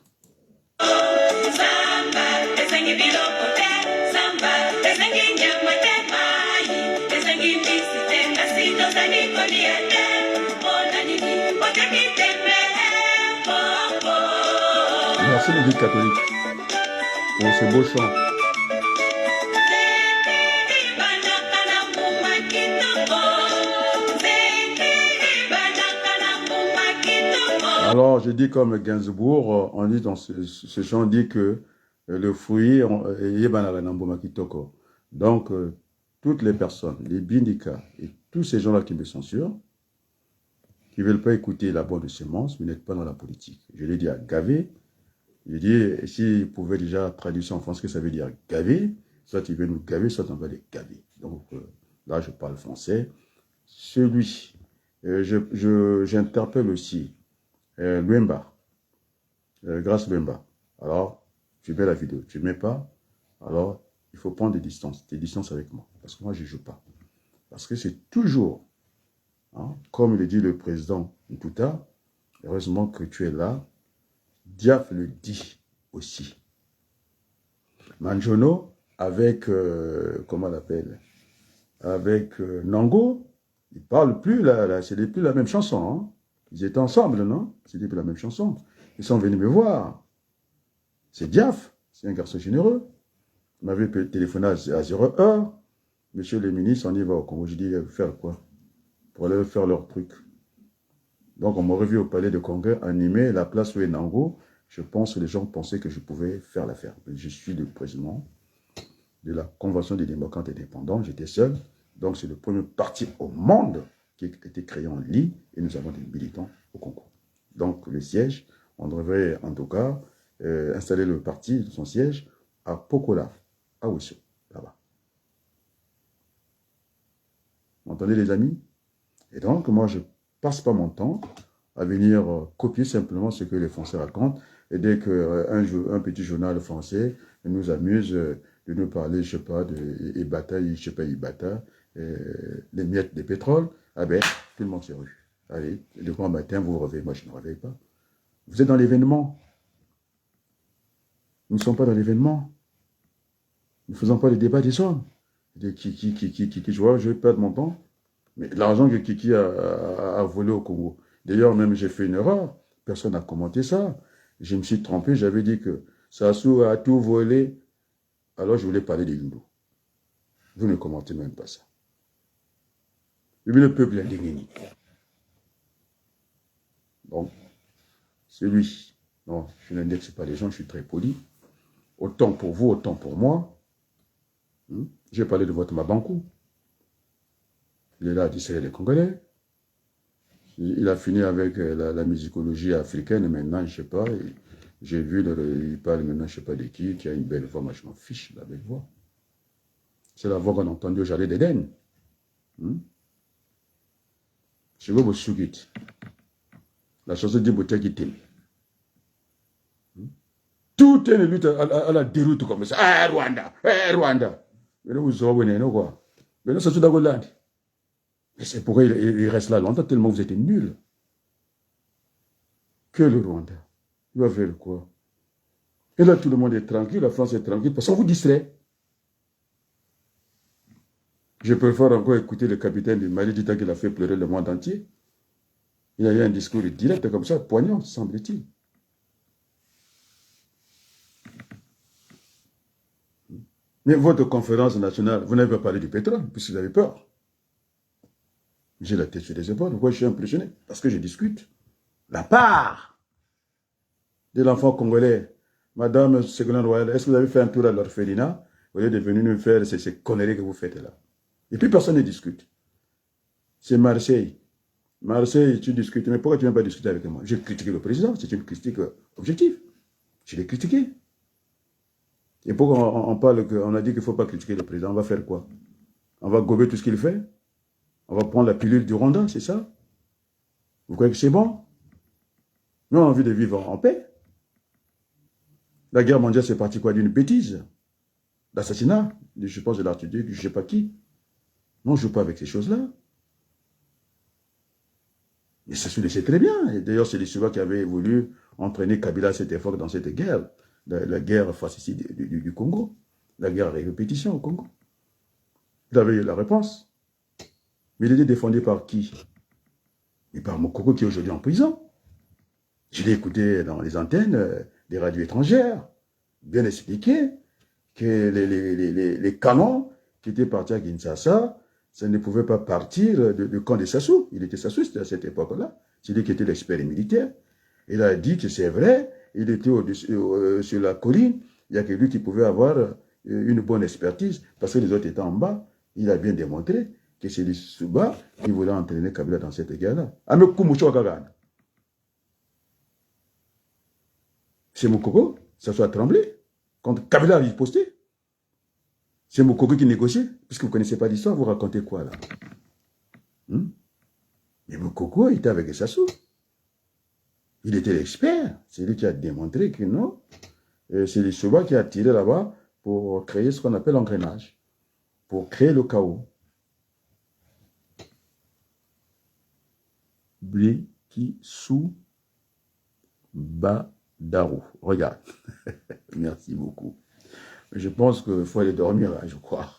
Merci l'Église catholique pour ce beau chant. Alors, je dis comme Gainsbourg, on dit dans ce chant, dit que le fruit est kitoko. Donc, toutes les personnes, les bindicas et tous ces gens-là qui me censurent, qui ne veulent pas écouter la bonne semence, mais n'êtes pas dans la politique. Je l'ai dit à gaver. Je dis, s'ils pouvaient déjà traduire ça en français, ça veut dire gaver, soit ils veulent nous gaver, soit on va les gaver. Donc, là, je parle français. Celui, j'interpelle aussi Luemba, grâce Luemba. Alors, tu mets la vidéo, tu ne mets pas, alors il faut prendre des distances avec moi. Parce que moi, je ne joue pas. Parce que c'est toujours, hein, comme le dit le président Ntuta, heureusement que tu es là, Diaf le dit aussi. Manjono, avec, comment on l'appelle, avec Nango, ils ne parlent plus, là, c'est plus la même chanson. Hein. Ils étaient ensemble, non? C'était plus la même chanson. Ils sont venus me voir. C'est Diaf, c'est un garçon généreux. Il m'avait téléphoné à 0h. Monsieur le ministre, on y va au Congo. Je dis, faire quoi? Pour aller faire leur truc. Donc, on m'a revu au palais de congrès, animé, la place où est Nango. Je pense que les gens pensaient que je pouvais faire l'affaire. Je suis le président de la Convention des démocrates indépendants. J'étais seul. Donc, c'est le premier parti au monde qui a été créé en ligne. Et nous avons des militants au Congo. Donc, le siège, on devrait en tout cas installer le parti, son siège, à Pokola, à Ousso, là-bas. Vous entendez les amis? Et donc, moi, je ne passe pas mon temps à venir copier simplement ce que les Français racontent. Et dès qu'un petit journal français nous amuse de nous parler, je ne sais pas, de Ibata, je ne sais pas, Ibata, les miettes de pétrole, ah ben, tout le monde s'est rue. Allez, le grand matin, vous vous réveillez, moi je ne me réveille pas. Vous êtes dans l'événement. Nous ne sommes pas dans l'événement. Nous ne faisons pas le débat des hommes. Je vois, je vais perdre mon temps. Mais l'argent que Kiki a volé au Congo. D'ailleurs, même j'ai fait une erreur. Personne n'a commenté ça. Je me suis trompé. J'avais dit que Sassou a tout volé. Alors je voulais parler des hindous. Vous ne commentez même pas ça. Et puis le peuple est indigné. Donc, c'est lui. Non, je n'indexe pas les gens, je suis très poli. Autant pour vous, autant pour moi. J'ai parlé de votre Mabankou. Il est là à distraire les Congolais. Il a fini avec la musicologie africaine, maintenant, je ne sais pas. J'ai vu, il parle maintenant, je ne sais pas de qui a une belle voix, moi je m'en fiche, la belle voix. C'est la voix qu'on a entendue au Jardin d'Éden. Je veux vous souhaiter. La chanson dit Boutia qui t'aime. Tout est une lutte à la déroute comme ça. Ah, Rwanda, Rwanda. Mais nous, vous savez, quoi. Mais nous, c'est tout d'Agoland. Et c'est pourquoi il reste là longtemps, tellement vous êtes nuls. Que le Rwanda. Il va faire quoi? Et là, tout le monde est tranquille, la France est tranquille, parce qu'on vous distrait. Je préfère encore écouter le capitaine du Mali du temps qu'il a fait pleurer le monde entier. Il a eu un discours direct comme ça, poignant, semble-t-il. Mais votre conférence nationale, vous n'avez pas parlé du pétrole, puisque vous avez peur. J'ai la tête sur les épaules. Pourquoi je suis impressionné? Parce que je discute. La part de l'enfant congolais. Madame Ségolène Royal, est-ce que vous avez fait un tour à l'orphelinat au lieu de venir nous faire ces conneries que vous faites là? Et puis personne ne discute. C'est Marseille. Marseille, tu discutes. Mais pourquoi tu ne viens pas discuter avec moi? J'ai critiqué le président. C'est une critique objective. Je l'ai critiqué. Et pourquoi on parle qu'on a dit qu'il ne faut pas critiquer le président? On va faire quoi? On va gober tout ce qu'il fait? On va prendre la pilule du Rwanda, c'est ça? Vous croyez que c'est bon? Nous, on a envie de vivre en paix. La guerre mondiale, c'est parti quoi? D'une bêtise? L'assassinat, je pense, de l'archiduc, je ne sais pas qui. Non, je ne joue pas avec ces choses-là. Et ça se laissait très bien. Et d'ailleurs, c'est les Suédois qui avaient voulu entraîner Kabila à cette époque dans cette guerre. La guerre fasciste du Congo. La guerre à répétition au Congo. Il avait eu la réponse. Mais il était défendu par qui? Et par Mokoko qui est aujourd'hui en prison. Je l'ai écouté dans les antennes des radios étrangères, bien expliqué que les canons qui étaient partis à Kinshasa, ça ne pouvait pas partir du camp de Sassou. Il était Sassou, c'était à cette époque-là. C'est lui qui était l'expert militaire. Il a dit que c'est vrai, il était sur la colline, il n'y a que lui qui pouvait avoir une bonne expertise, parce que les autres étaient en bas. Il a bien démontré que c'est les sous-bas qui voulaient entraîner Kabila dans cette guerre-là. C'est Moukoko, ça soit tremblé. Quand Kabila a riposté, c'est Moukoko qui négociait. Puisque vous ne connaissez pas l'histoire, vous racontez quoi là? Mais Moukoko était avec Sassou. Il était l'expert. C'est lui qui a démontré que non. C'est les Souba qui a tiré là-bas pour créer ce qu'on appelle l'engrenage. Pour créer le chaos. Bliki sous Darou. Regarde. Merci beaucoup. Je pense qu'il faut aller dormir là, je crois.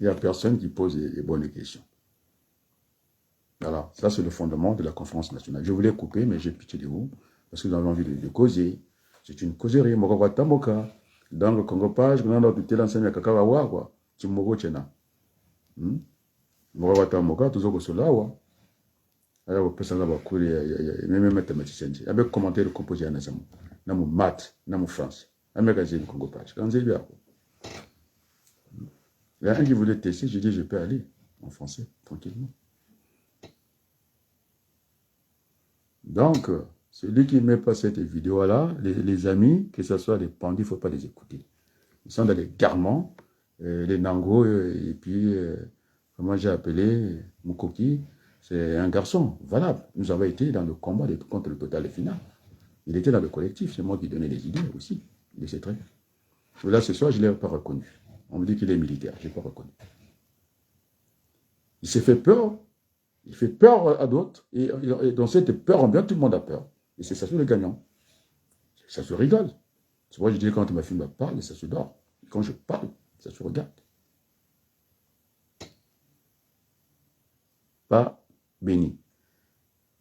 Il n'y a personne qui pose les bonnes questions. Voilà, ça c'est le fondement de la conférence nationale. Je voulais couper, mais j'ai pitié de vous, parce que vous avez envie de causer. C'est une causerie. Dans le Congo page, nous avons tout l'enseignement à Kakawa, quoi. Timogo Tchena. Moka, tout ça, c'est là, ouais. Alors, vous pouvez même mathématicien. Avec commentaire composé en ensemble. Dans mon maths, dans mon français. Avec le Congo page. Quand il y a un qui voulait tester, je dis, je peux aller en français, tranquillement. Donc, celui qui ne met pas cette vidéo-là, les amis, que ce soit les pendus, il ne faut pas les écouter. Ils sont dans les garments, les nangos, et puis, comment j'ai appelé, Mukoki, c'est un garçon valable. Nous avons été dans le combat contre le total et final. Il était dans le collectif, c'est moi qui donnais les idées aussi. Il sait très bien. Là, ce soir, je ne l'ai pas reconnu. On me dit qu'il est militaire, je n'ai pas reconnu. Il s'est fait peur. Il fait peur à d'autres. Et dans cette peur ambiante, tout le monde a peur. Et c'est ça le gagnant. Ça se rigole. C'est pourquoi je dis quand ma fille me parle, ça se dort. Et quand je parle, ça se regarde. Pas béni.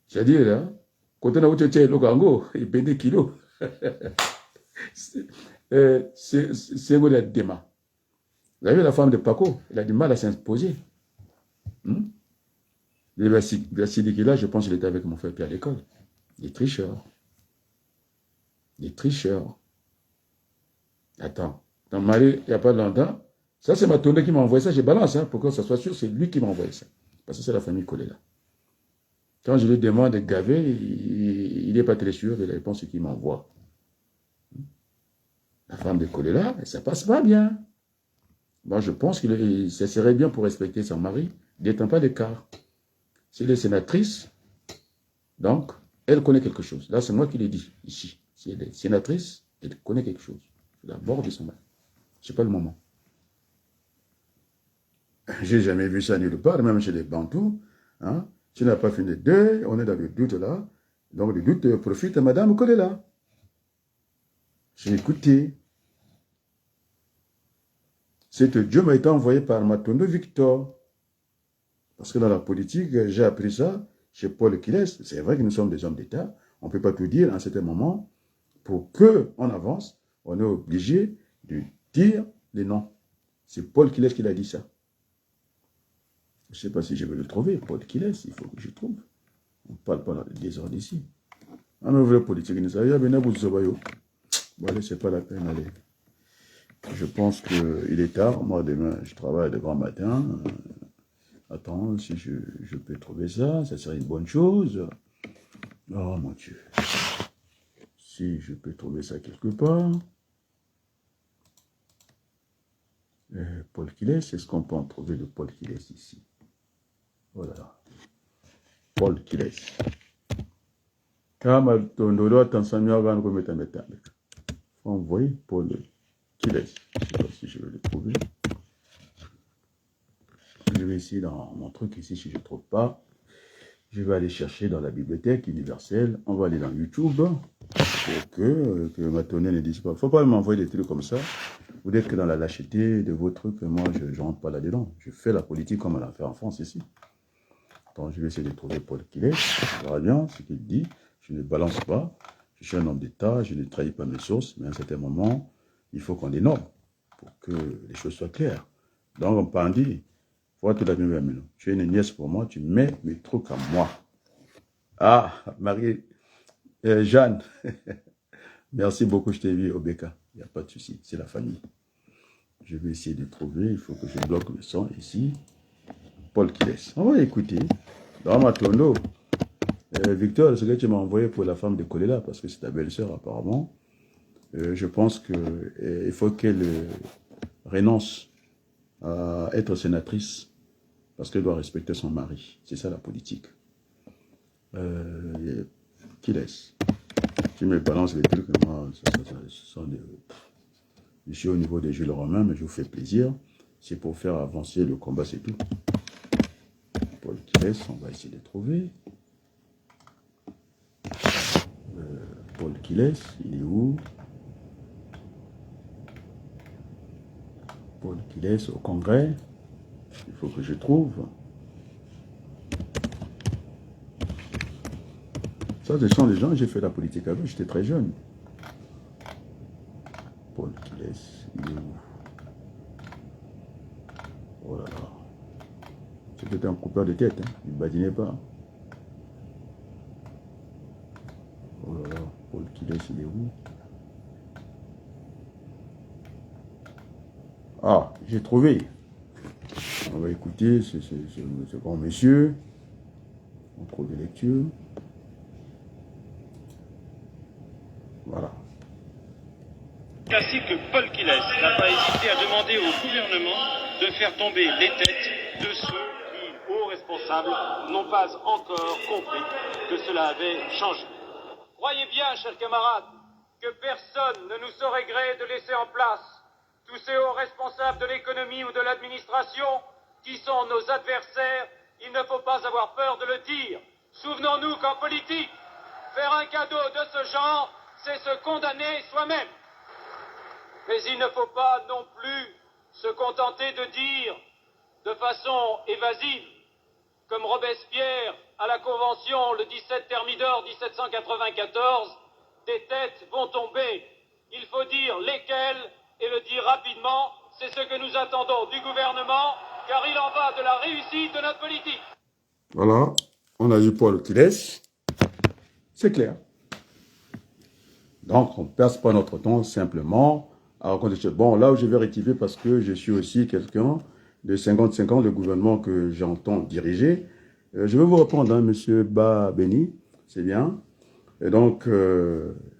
C'est-à-dire, là, quand on a eu le gango, il paye des kilos. C'est où la déma. Vous avez vu la femme de Paco, elle a du mal à s'imposer. Le Sidiki-là, je pense qu'il était avec mon frère Pierre à l'école. Il est tricheur. Il est tricheur. Attends. Dans Marie, il n'y a pas longtemps. Ça, c'est ma tournée qui m'a envoyé ça. Je balance, hein, pour que ça soit sûr, c'est lui qui m'a envoyé ça. Parce que c'est la famille Kolela. Quand je lui demande de gaver, il n'est pas très sûr de la réponse qu'il m'envoie. La femme de Kolela, ça passe pas bien. Moi, je pense que ça serait bien pour respecter son mari d'être un pas d'écart. Si elle est sénatrice, donc, elle connaît quelque chose. Là, c'est moi qui l'ai dit, ici. Si elle est sénatrice, elle connaît quelque chose. C'est la mort de son mari. Ce n'est pas le moment. J'ai jamais vu ça nulle part, même chez les Bantous. Hein? Tu n'as pas fini de deuil, on est dans le doute là. Donc, le doute profite à Madame Kolela. J'ai écouté. Cet Dieu m'a été envoyé par Matondo Victor. Parce que dans la politique, j'ai appris ça chez Paul Kiles. C'est vrai que nous sommes des hommes d'État. On ne peut pas tout dire à un certain moment. Pour qu'on avance, on est obligé de dire les noms. C'est Paul Kiles qui l'a dit ça. Je ne sais pas si je vais le trouver. Paul Kiles, il faut que je trouve. On ne parle pas dans le désordre ici. On ouvre la politique. Bon, allez, c'est pas la peine, allez. Je pense qu'il est tard. Moi, demain, je travaille de grand matin. Attends, si je peux trouver ça, ça serait une bonne chose. Oh, mon Dieu. Si je peux trouver ça quelque part. Paul Kiles, est-ce qu'on peut en trouver de Paul Kiles ici? Voilà. Paul Kiles. Kama tondolo Tanzania va nous mettre mettre. Faut envoyer Paul Kiles. Je ne sais pas si je vais le trouver. Je vais essayer dans mon truc ici, si je ne trouve pas. Je vais aller chercher dans la bibliothèque universelle. On va aller dans YouTube pour que Matoné ne dise pas. Il ne faut pas m'envoyer des trucs comme ça. Vous dites que dans la lâcheté de vos trucs, moi, je ne rentre pas là-dedans. Je fais la politique comme on l'a fait en France ici. Donc, je vais essayer de trouver Paul Kiles. On verra bien ce qu'il dit. Je ne balance pas. Je suis un homme d'État. Je ne trahis pas mes sources. Mais à un certain moment, il faut qu'on dénomme pour que les choses soient claires. Donc, on peut en dire. Tu es une nièce pour moi, tu mets mes trucs à moi. Ah, Marie, Jeanne, merci beaucoup, je t'ai vu au BK. Il n'y a pas de souci, c'est la famille. Je vais essayer de trouver, il faut que je bloque le son ici. Paul Kiles. On va écouter. Dans ma tourneau, Victor, ce que tu m'as envoyé pour la femme de Kolela, parce que c'est ta belle-sœur apparemment, je pense qu'il faut qu'elle renonce à être sénatrice. Parce qu'elle doit respecter son mari. C'est ça la politique. Qui laisse? Tu me balances les trucs, moi, je suis au niveau des Jules Romains, mais je vous fais plaisir. C'est pour faire avancer le combat, c'est tout. Paul Kiles, on va essayer de trouver. Paul Kiles, il est où? Paul Kiles au Congrès. Il faut que je trouve. Ça, ce sont les gens, j'ai fait la politique avec, j'étais très jeune. Paul Kiles, il est où? Oh là là. C'était un coupeur de tête, hein. Il ne badinait pas. Oh là là, Paul Kiles, il est où? Ah, j'ai trouvé. On va écouter ce grand monsieur. On trouve des lectures. Voilà. Ainsi que Paul Kiles n'a pas hésité à demander au gouvernement de faire tomber les têtes de ceux qui, hauts responsables, n'ont pas encore compris que cela avait changé. Croyez bien, chers camarades, que personne ne nous saurait gré de laisser en place tous ces hauts responsables de l'économie ou de l'administration qui sont nos adversaires. Il ne faut pas avoir peur de le dire. Souvenons-nous qu'en politique, faire un cadeau de ce genre, c'est se condamner soi-même. Mais il ne faut pas non plus se contenter de dire de façon évasive, comme Robespierre à la Convention le 17 Thermidor 1794, des têtes vont tomber. Il faut dire lesquelles et le dire rapidement. C'est ce que nous attendons du gouvernement, car il en va de la réussite de notre politique. Voilà, on a eu Paul Kiles. C'est clair. Donc, on ne passe pas notre temps simplement à raconter. Bon, là où je vais rectifier parce que je suis aussi quelqu'un de 55 ans, le gouvernement que j'entends diriger. Je vais vous répondre, hein, Monsieur Béni, c'est bien. Et donc,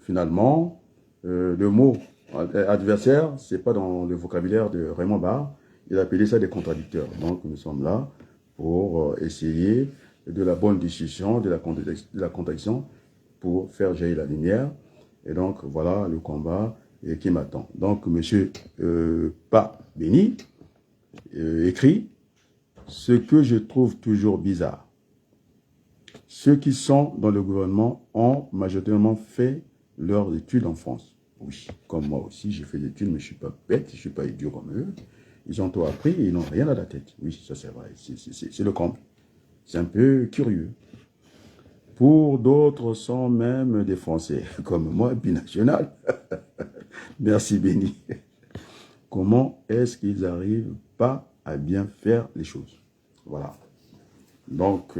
finalement, le mot adversaire, c'est pas dans le vocabulaire de Raymond Barre. Il a appelé ça des contradicteurs. Donc, nous sommes là pour essayer de la bonne discussion, de la contradiction, pour faire jaillir la lumière. Et donc, voilà le combat qui m'attend. Donc, Monsieur Béni écrit ce que je trouve toujours bizarre. Ceux qui sont dans le gouvernement ont majoritairement fait leurs études en France. Oui, comme moi aussi, j'ai fait des études, mais je ne suis pas bête, je ne suis pas idiot comme eux. Ils ont tout appris et ils n'ont rien à la tête. Oui, ça c'est vrai, c'est le comble. C'est un peu curieux. Pour d'autres sont même des Français, comme moi, binational. Merci Béni. Comment est-ce qu'ils n'arrivent pas à bien faire les choses? Voilà. Donc,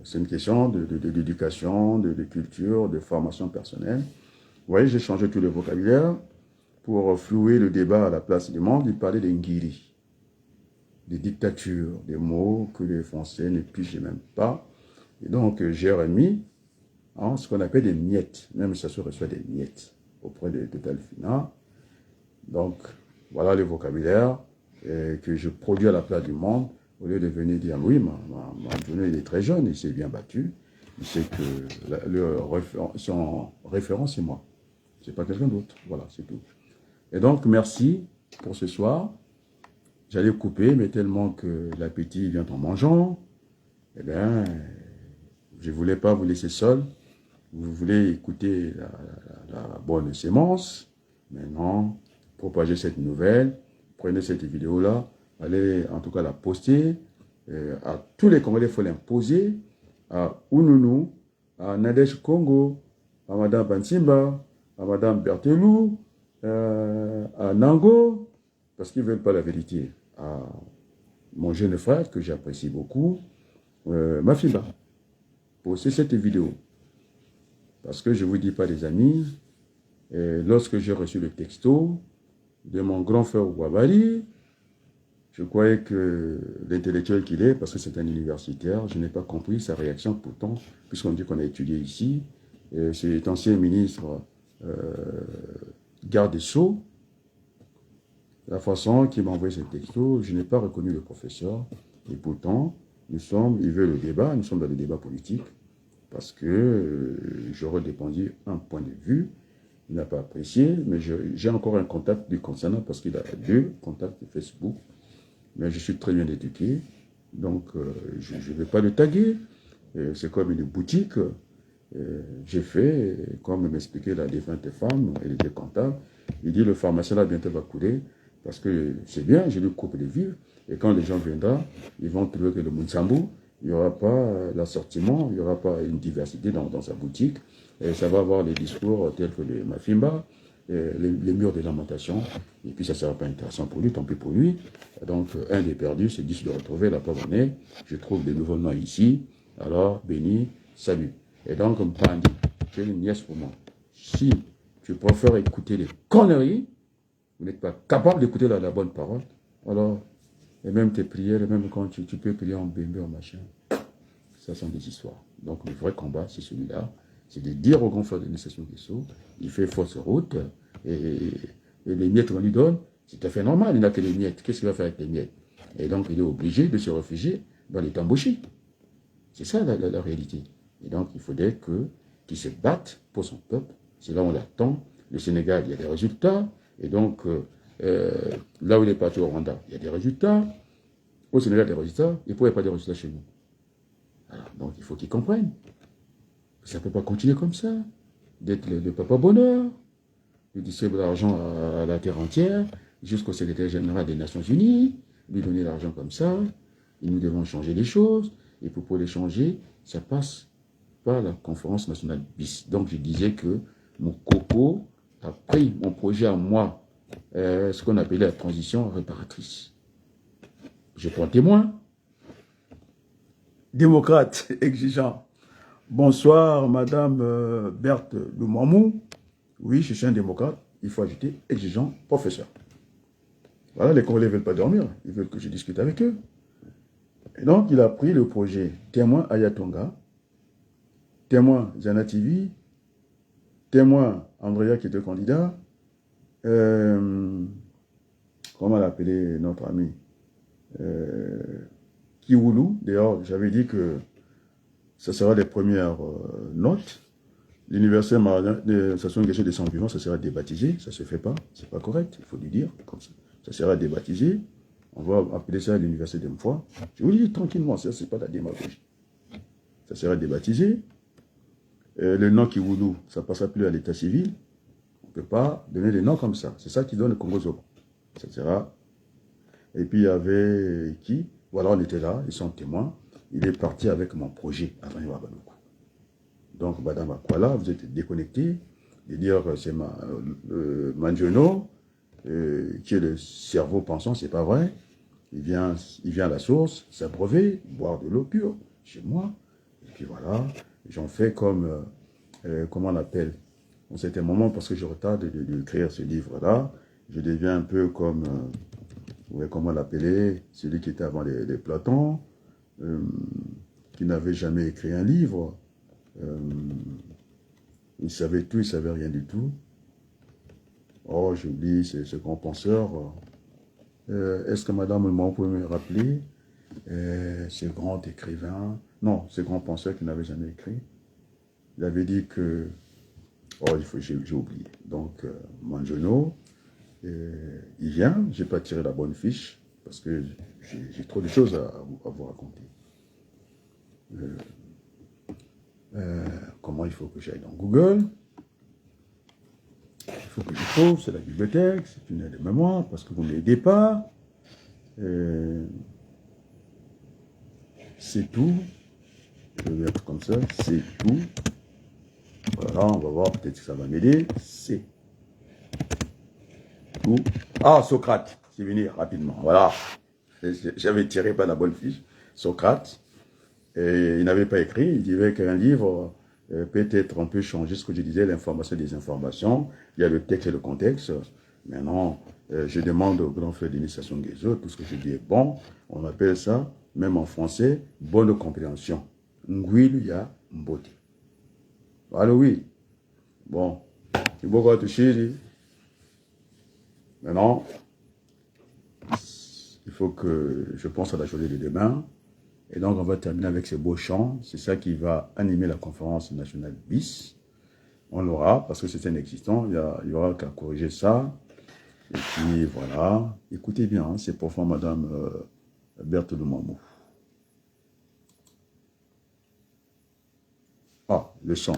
c'est une question d'éducation, de culture, de formation personnelle. Vous voyez, j'ai changé tout le vocabulaire pour flouer le débat à la place du monde. Il parlait des ngiri, des dictatures, des mots que les Français ne pigent même pas. Et donc, j'ai remis ce qu'on appelle des miettes, même si ça se reçoit des miettes auprès de Total Fina. Donc, voilà le vocabulaire que je produis à la place du monde. Au lieu de venir dire, oui, Manjono, il est très jeune, il s'est bien battu. Il sait que son référent, c'est moi. C'est pas quelqu'un d'autre. Voilà, c'est tout. Et donc, merci pour ce soir. J'allais couper, mais tellement que l'appétit vient en mangeant, eh bien, je ne voulais pas vous laisser seul. Vous voulez écouter la bonne sémence. Maintenant, propagez cette nouvelle. Prenez cette vidéo-là. Allez en tout cas la poster à tous les Congolais, il faut l'imposer, à Ounoulou, à Nadège Congo, à Madame Bansimba, à Madame Berthelou, à Nango, parce qu'ils ne veulent pas la vérité, à mon jeune frère que j'apprécie beaucoup, Mafimba, postez cette vidéo. Parce que je ne vous dis pas les amis, lorsque j'ai reçu le texto de mon grand frère Ouabali, je croyais que l'intellectuel qu'il est, parce que c'est un universitaire, je n'ai pas compris sa réaction pourtant, puisqu'on dit qu'on a étudié ici. C'est ancien ministre garde des Sceaux. La façon qu'il m'a envoyé ce texto, je n'ai pas reconnu le professeur. Et pourtant, il veut le débat, nous sommes dans le débat politique, parce que j'aurais dépendu un point de vue. Il n'a pas apprécié, mais j'ai encore un contact lui concernant, parce qu'il a 2 contacts de Facebook. Mais je suis très bien éduqué, donc je ne vais pas le taguer. C'est comme une boutique. J'ai fait, comme m'expliquait la défunte femme, elle était comptable. Il dit, le pharmacien là bientôt va couler, parce que c'est bien, je lui coupe les vivres. Et quand les gens viendront, ils vont trouver que le Mounsambo, il n'y aura pas l'assortiment, il n'y aura pas une diversité dans sa boutique. Et ça va avoir les discours tels que les Mafimba, les murs de lamentation, et puis ça ne sera pas intéressant pour lui, tant pis pour lui. Donc, un des perdus, c'est 10 de retrouver la pauvre année. Je trouve des nouveaux noms ici. Alors, béni, salut. Et donc, comme Pandi, j'ai une nièce pour moi. Si tu préfères écouter les conneries, vous n'êtes pas capable d'écouter la bonne parole, alors, et même tes prières, et même quand tu peux prier en bébé, en machin, ça sont des histoires. Donc, le vrai combat, c'est celui-là. C'est de dire au grand frère de l'initiation des Sceaux, il fait fausse route, et les miettes qu'on lui donne, c'est tout à fait normal, il n'a que les miettes. Qu'est-ce qu'il va faire avec les miettes? Et donc, il est obligé de se réfugier dans les tambouchis. C'est ça la réalité. Et donc, il faudrait qu'il se batte pour son peuple. C'est là où on l'attend. Le Sénégal, il y a des résultats. Et donc, là où il est parti au Rwanda, il y a des résultats. Au Sénégal, il y a des résultats. Et pourquoi il n'y a pas de résultats chez nous? Alors, donc, il faut qu'ils comprennent. Ça ne peut pas continuer comme ça, d'être le papa bonheur, de distribuer l'argent à la terre entière, jusqu'au secrétaire général des Nations Unies, lui donner l'argent comme ça. Et nous devons changer les choses. Et pour les changer, ça passe par la conférence nationale BIS. Donc je disais que mon coco a pris mon projet à moi, ce qu'on appelait la transition réparatrice. Je prends témoin. Démocrate exigeant. Bonsoir, Madame Berthe Lumamou. Oui, je suis un démocrate. Il faut ajouter exigeant professeur. Voilà, les Congolais ne veulent pas dormir. Ils veulent que je discute avec eux. Et donc, il a pris le projet Témoin Ayatonga, Témoin Zana TV, Témoin Andrea qui était candidat, comment l'appeler notre ami Kiwulu. D'ailleurs, j'avais dit que ça sera les premières notes. L'université de Sassou Nguesso de son vivant, ça sera débaptisé. Ça ne se fait pas. C'est pas correct. Il faut lui dire comme ça. Ça sera débaptisé. On va appeler ça l'université d'Emfoua. Je vous dis tranquillement, ça, c'est pas de la démagogie. Ça sera débaptisé. Le nom Kiwulu, ça ne passera plus à l'état civil. On ne peut pas donner des noms comme ça. C'est ça qui donne le Congo-Zoba. Ça sera. Et puis il y avait qui? Voilà, on était là, ils sont témoins. Il est parti avec mon projet avant Wabanoukou. Donc, Madame Akwala, vous êtes déconnecté. De dire que c'est Manjono, qui est le cerveau pensant, c'est pas vrai. Il vient à la source, s'abreuver, boire de l'eau pure, chez moi. Et puis voilà, j'en fais comme, comment on appelle, en certain moment, parce que je retarde d'écrire ce livre-là, je deviens un peu comme, comment l'appeler, celui qui était avant les Platon, qui n'avait jamais écrit un livre. Il savait tout, il savait rien du tout. Oh, j'oublie ce grand penseur. Est-ce que madame Moumon peut me rappeler ce grand écrivain? Non, ce grand penseur qui n'avait jamais écrit. Il avait dit que... Oh, j'ai oublié. Donc, Manjono, il vient, je n'ai pas tiré la bonne fiche, parce que j'ai trop de choses à vous raconter. Comment il faut que j'aille dans Google? Il faut que je trouve, c'est la bibliothèque, c'est une aide de mémoire, parce que vous ne m'aidez pas. C'est tout. Je vais être comme ça, c'est tout. Voilà, on va voir, peut-être que ça va m'aider. C'est tout. Ah, Socrate, c'est venu rapidement. Voilà. J'avais tiré pas la bonne fiche. Socrate. Et il n'avait pas écrit, il disait qu'un livre, peut-être on peut changer ce que je disais, l'information des informations. Il y a le texte et le contexte. Maintenant, je demande au grand frère Denis Sassou Nguesso, tout ce que je dis est bon. On appelle ça, même en français, bonne compréhension. Ngouil ya mbote. Allô, oui. Bon. Il faut qu'on toucher. Maintenant, il faut que je pense à la journée de demain. Et donc, on va terminer avec ces beaux chants. C'est ça qui va animer la conférence nationale BIS. On l'aura, parce que c'est inexistant. Il y aura qu'à corriger ça. Et puis, voilà. Écoutez bien, hein, c'est pour Madame Berthe de Mamou. Ah, le chant.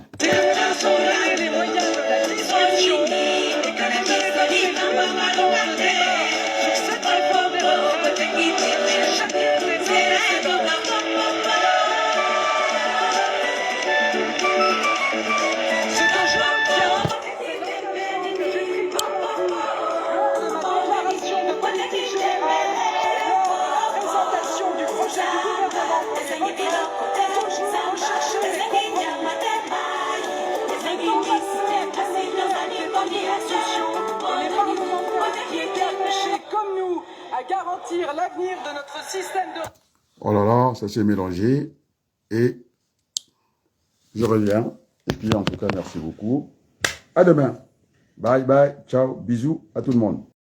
Comme nous, à garantir l'avenir de notre système de... Oh là là, ça s'est mélangé. Et je reviens. Et puis en tout cas, merci beaucoup. À demain. Bye bye. Ciao. Bisous à tout le monde.